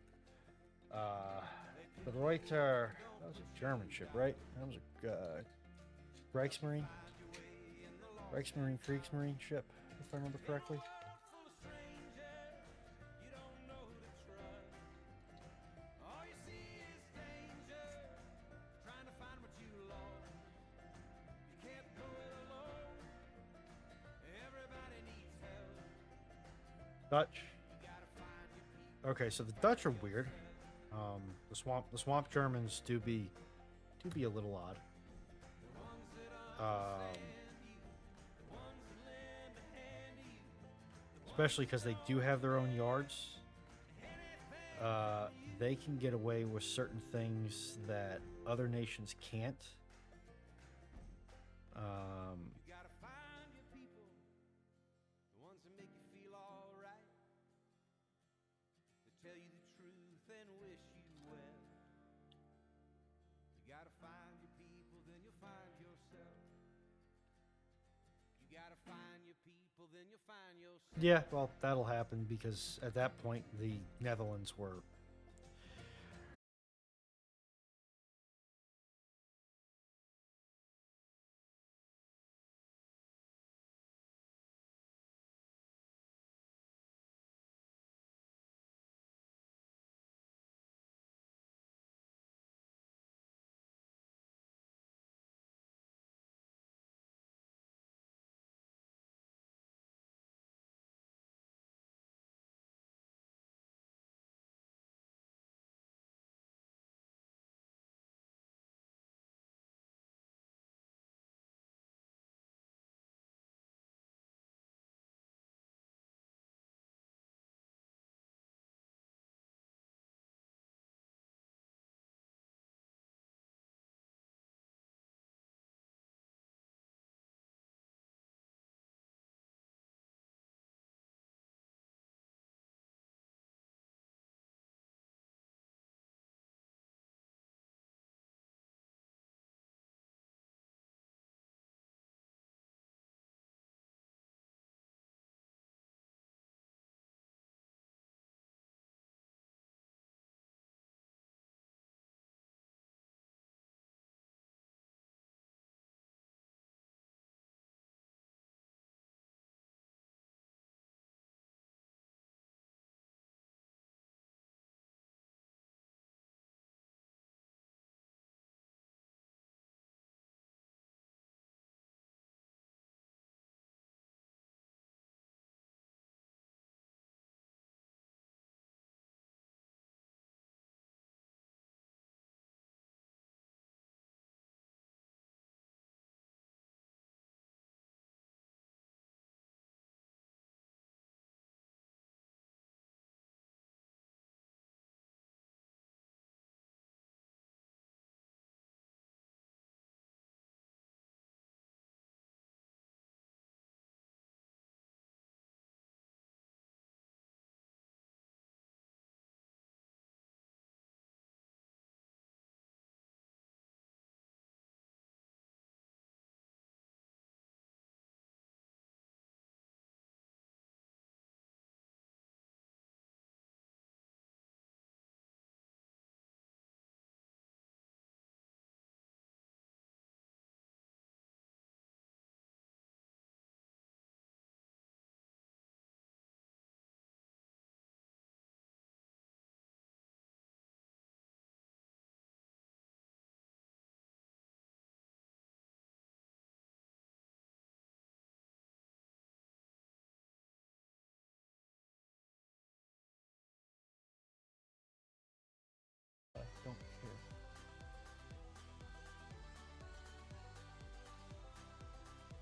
The Reuter, that was a German ship, right? That was a Reichsmarine, Kriegsmarine ship, if I remember correctly. Dutch. Okay, so the Dutch are weird. The swamp Germans do be a little odd. Especially because they do have their own yards. They can get away with certain things that other nations can't. Yeah, well, that'll happen because at that point the Netherlands were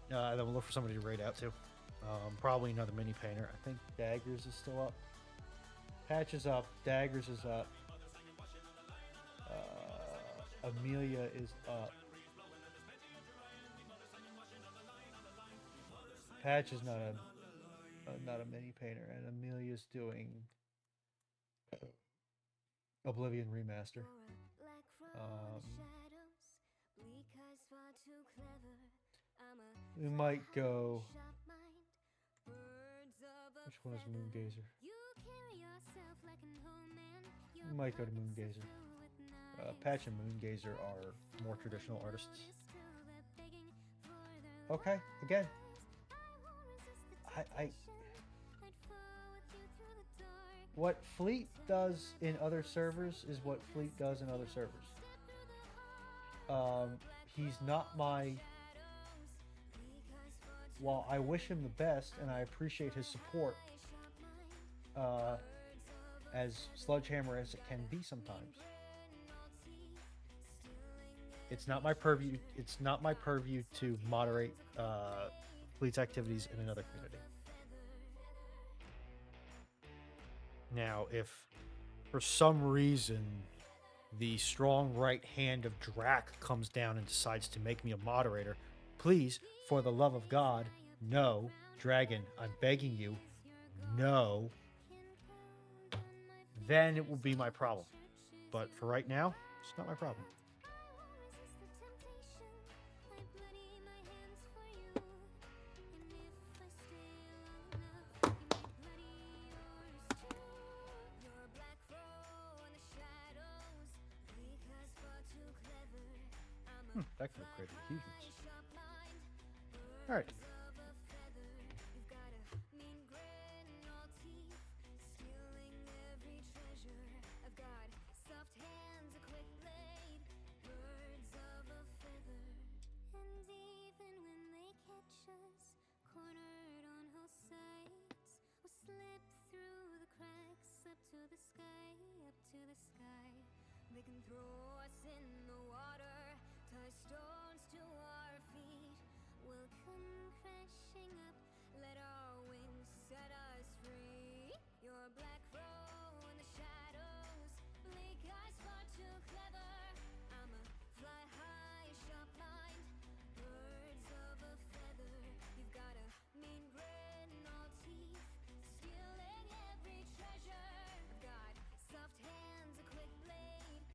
Then we'll look for somebody to raid out to. Probably another mini painter. I think Daggers is still up. Patch is up. Daggers is up. Amelia is up. Patch is not a mini painter, and Amelia's doing Oblivion Remaster. We might go. Which one is Moongazer? We might go to Moongazer. Patch and Moongazer are more traditional artists. Okay, again. I what Fleet does in other servers is what Fleet does in other servers. He's not my. While I wish him the best and I appreciate his support, as sledgehammer as it can be sometimes, it's not my purview. It's not my purview to moderate Fleet's activities in another community. Now, if for some reason the strong right hand of Drac comes down and decides to make me a moderator, please, for the love of God, no. Dragon, I'm begging you, no. Then it will be my problem. But for right now, it's not my problem. That could have created a huge mess. Alright. They can throw us in the water, tie stones to our feet. We'll come crashing up, let our wings set us free. Your black crow in the shadows, bleak eyes far too clever. I'm a fly high, sharp mind, birds of a feather. You've got a mean grin, all teeth, stealing every treasure. I've got soft hands, a quick blade.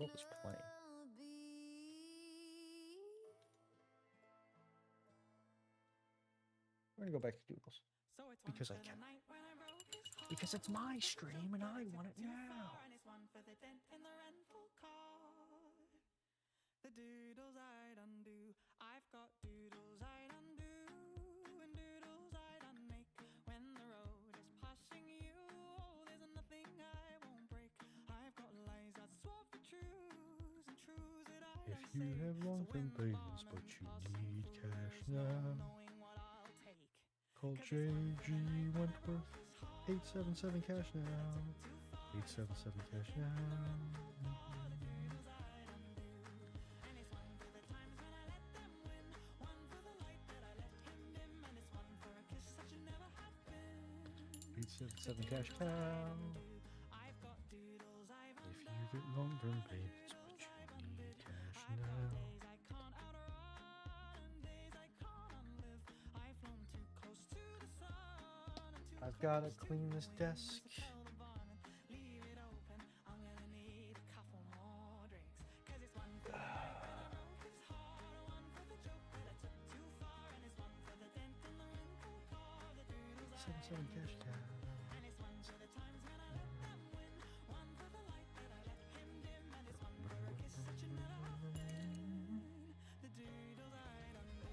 What was playing? We're gonna go back to Doodles because I can. Because it's my stream and I want it now. The doodles I'd undo. I've got doodles I'd undo, and doodles I'd unmake. When the road is passing you, oh, there's nothing I won't break. I've got lies that swap for truths, and truths that I If don't you say. have long-term So when the pains, but barman you passes need through, cash there's no now, knowing what I'll take. call 'Cause this one for the night JG when I Wentworth. broke his heart, 877 cash but I now. took too far, and it's 877 one for the cash dent in the now. rental car, the doodles I'd undo. And it's one for the times when I let them win, one for the light that I let him dim, and it's one for a kiss that should never happen. 877 cash cow. I've got doodles I've If you get long-term pains, but you need cash now. days I can't outrun, days I can't unlive. I've flown too close to the sun, and too I've gotta clean this desk. tell the barman, leave it open. I'm gonna need a couple more drinks. 'Cause it's one for the night when I broke his heart, one for the joke that I took too far, and it's one for the dent in the rental car, the doodles I 77 cash cow. and it's one for the times when I let them win, one for the light that I let him dim, and it's one for a kiss that should never happen. The doodles I'd undo.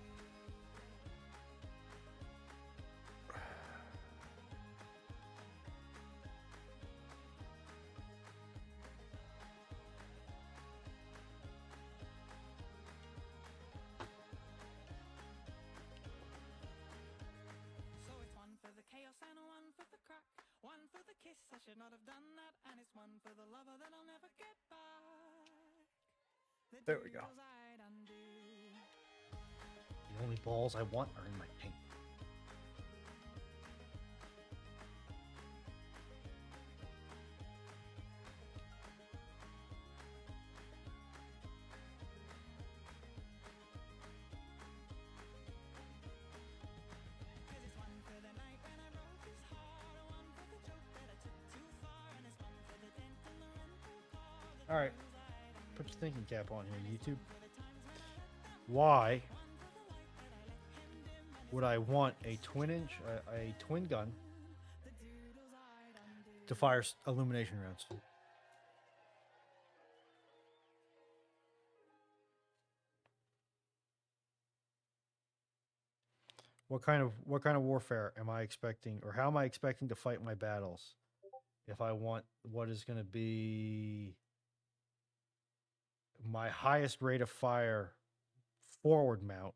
So it's one for the chaos and one for the crack, one for the kiss, I should not have done that, and it's one for the lover that I'll never get back. The There we go. doodles I'd undo. The only balls I want are in my paint. All right, put your thinking cap on here, YouTube. Why would I want a a twin gun to fire illumination rounds? What kind of warfare am I expecting, or how am I expecting to fight my battles if I want what is going to be my highest rate of fire forward mount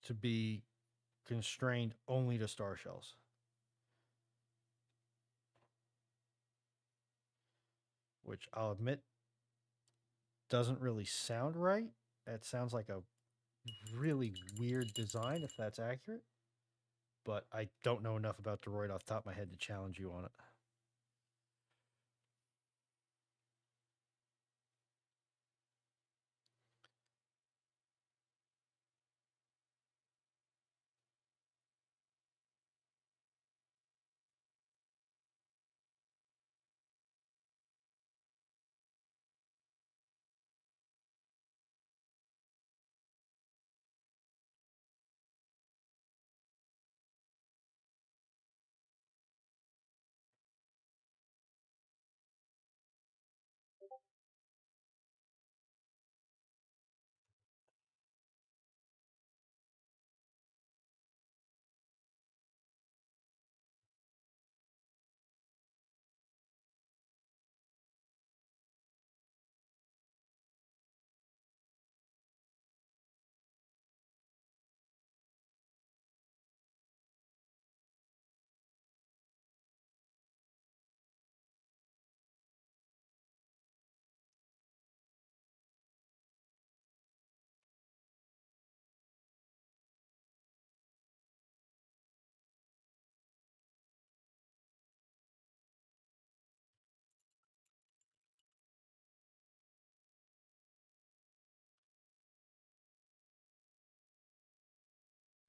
to be constrained only to star shells? Which I'll admit doesn't really sound right. That sounds like a really weird design if that's accurate. But I don't know enough about Droid off the top of my head to challenge you on it.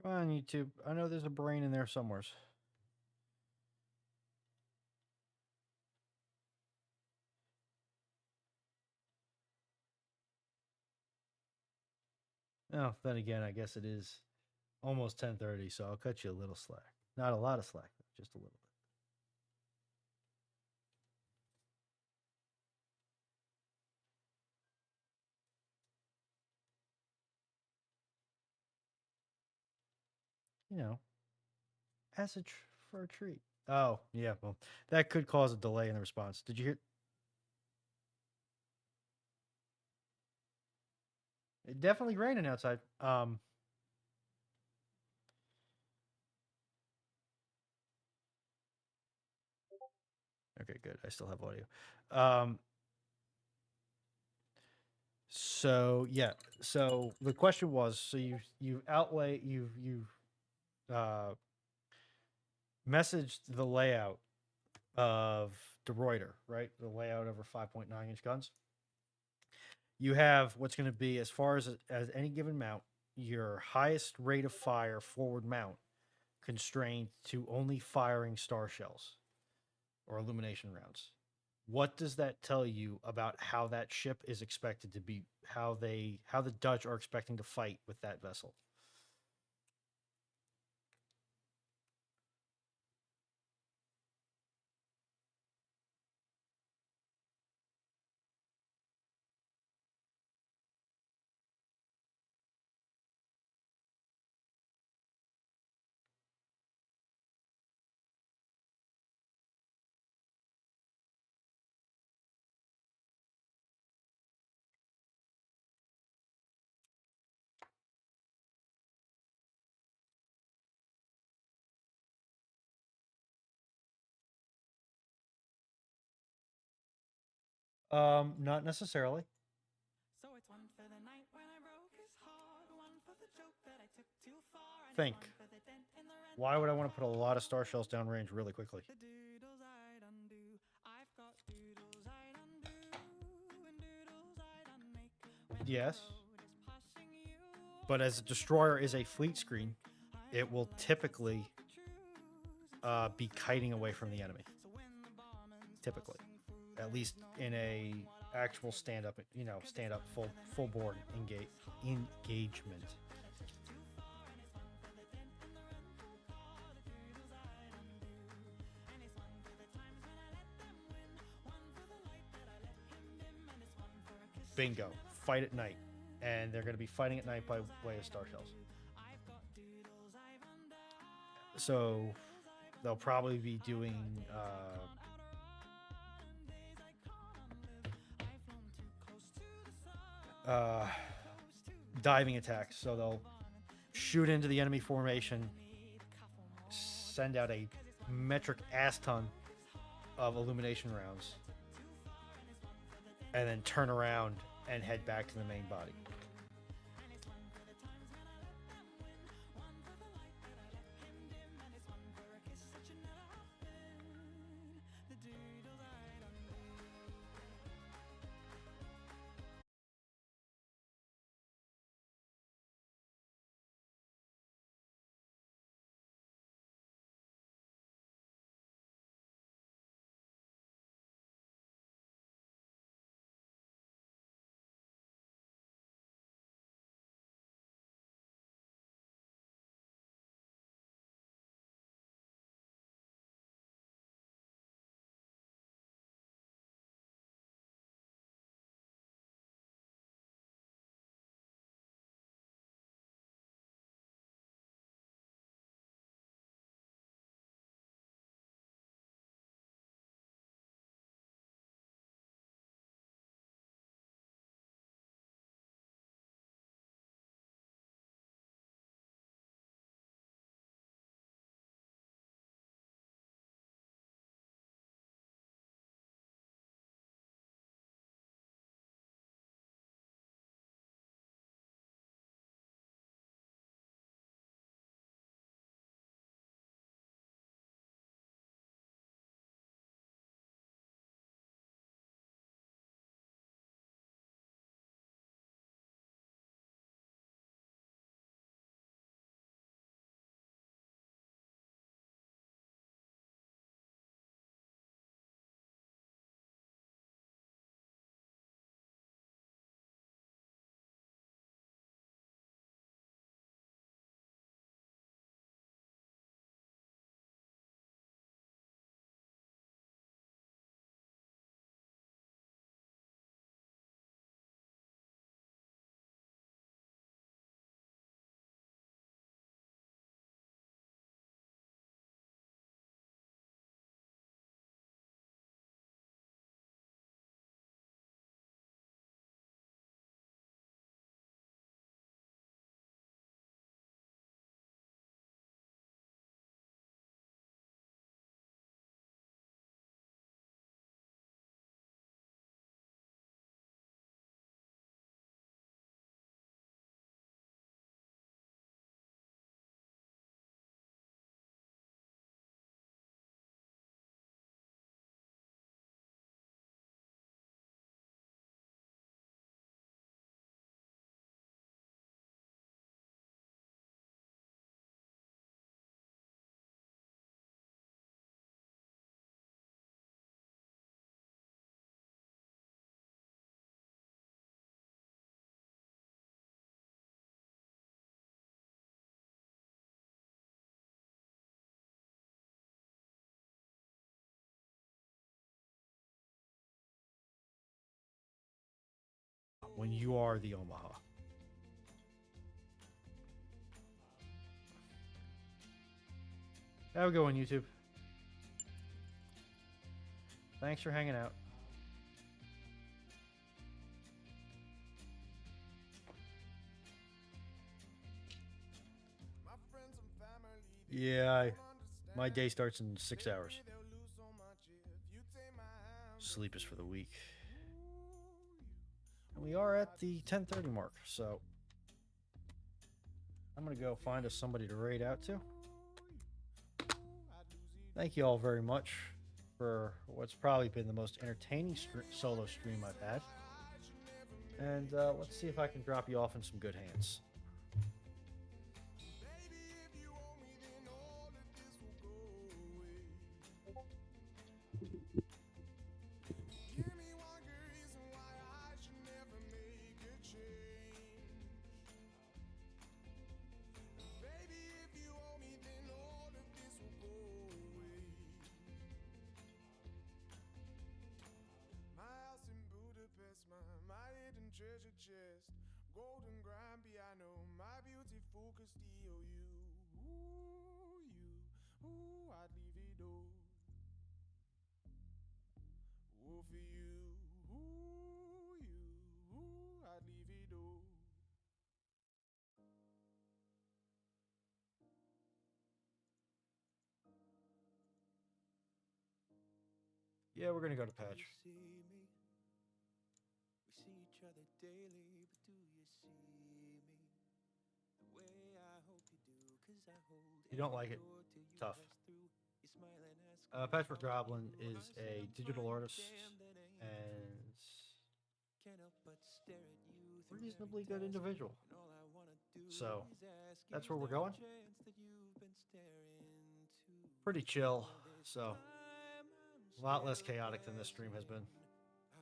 Come on, YouTube. I know there's a brain in there somewhere. Oh, then again, I guess it is almost 10:30, so I'll cut you a little slack. Not a lot of slack, just a little bit. You know, as for a treat. Oh, yeah, well, that could cause a delay in the response. Did you hear? It definitely raining outside. Okay, good. I still have audio. So yeah. So the question was, so you've uh messaged the layout of De Reuter, right? The layout over 5.9-inch guns. You have what's going to be, as far as any given mount, your highest rate of fire forward mount constrained to only firing star shells or illumination rounds. What does that tell you about how that ship is expected to be, how the Dutch are expecting to fight with that vessel? Not necessarily. So it's one for the night when I broke his heart, one for the joke that I took too far, and Think. one for the dent in the rent. Why would I want to put a lot of star shells downrange really quickly? The doodles I'd undo, I've got doodles I'd undo, and doodles I'd unmake when Yes. the road is passing you. But as a destroyer is a fleet screen, it will typically be kiting away from the enemy. Typically, at least in a actual stand up full board engagement. Bingo. Fight at night. And they're going to be fighting at night by way of star shells. So they'll probably be doing diving attacks. So they'll shoot into the enemy formation, send out a metric ass ton of illumination rounds, and then turn around and head back to the main body. when you are the Omaha. Have a good one, YouTube. Thanks for hanging out. Yeah, my day starts in 6 hours. Sleep is for the weak. And we are at the 10:30 mark, so I'm gonna go find us somebody to raid out to. Thank you all very much for what's probably been the most entertaining solo stream I've had. And let's see if I can drop you off in some good hands. Treasure chest, golden grand piano, my beautiful could steal you. I'd leave it all. For you, I'd leave it all. Yeah, we're gonna go to patch. Other daily, but do you see me the way I hope you do? 'Cause I hold You don't like it? Tough. Patchwork Goblin is a digital artist and reasonably good individual. So that's where we're going. Pretty chill, so a lot less chaotic than this stream has been.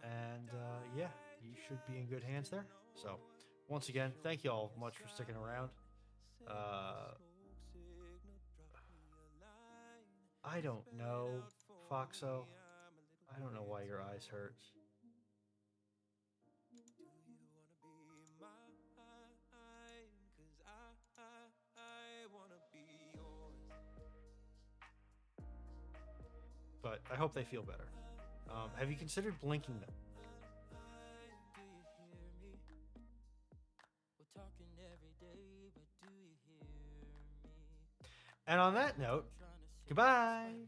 And yeah, you should be in good hands there. So once again, thank you all much for sticking around. I don't know, Foxo. I don't know why your eyes hurt. But I hope they feel better. Have you considered blinking them? And on that note, goodbye.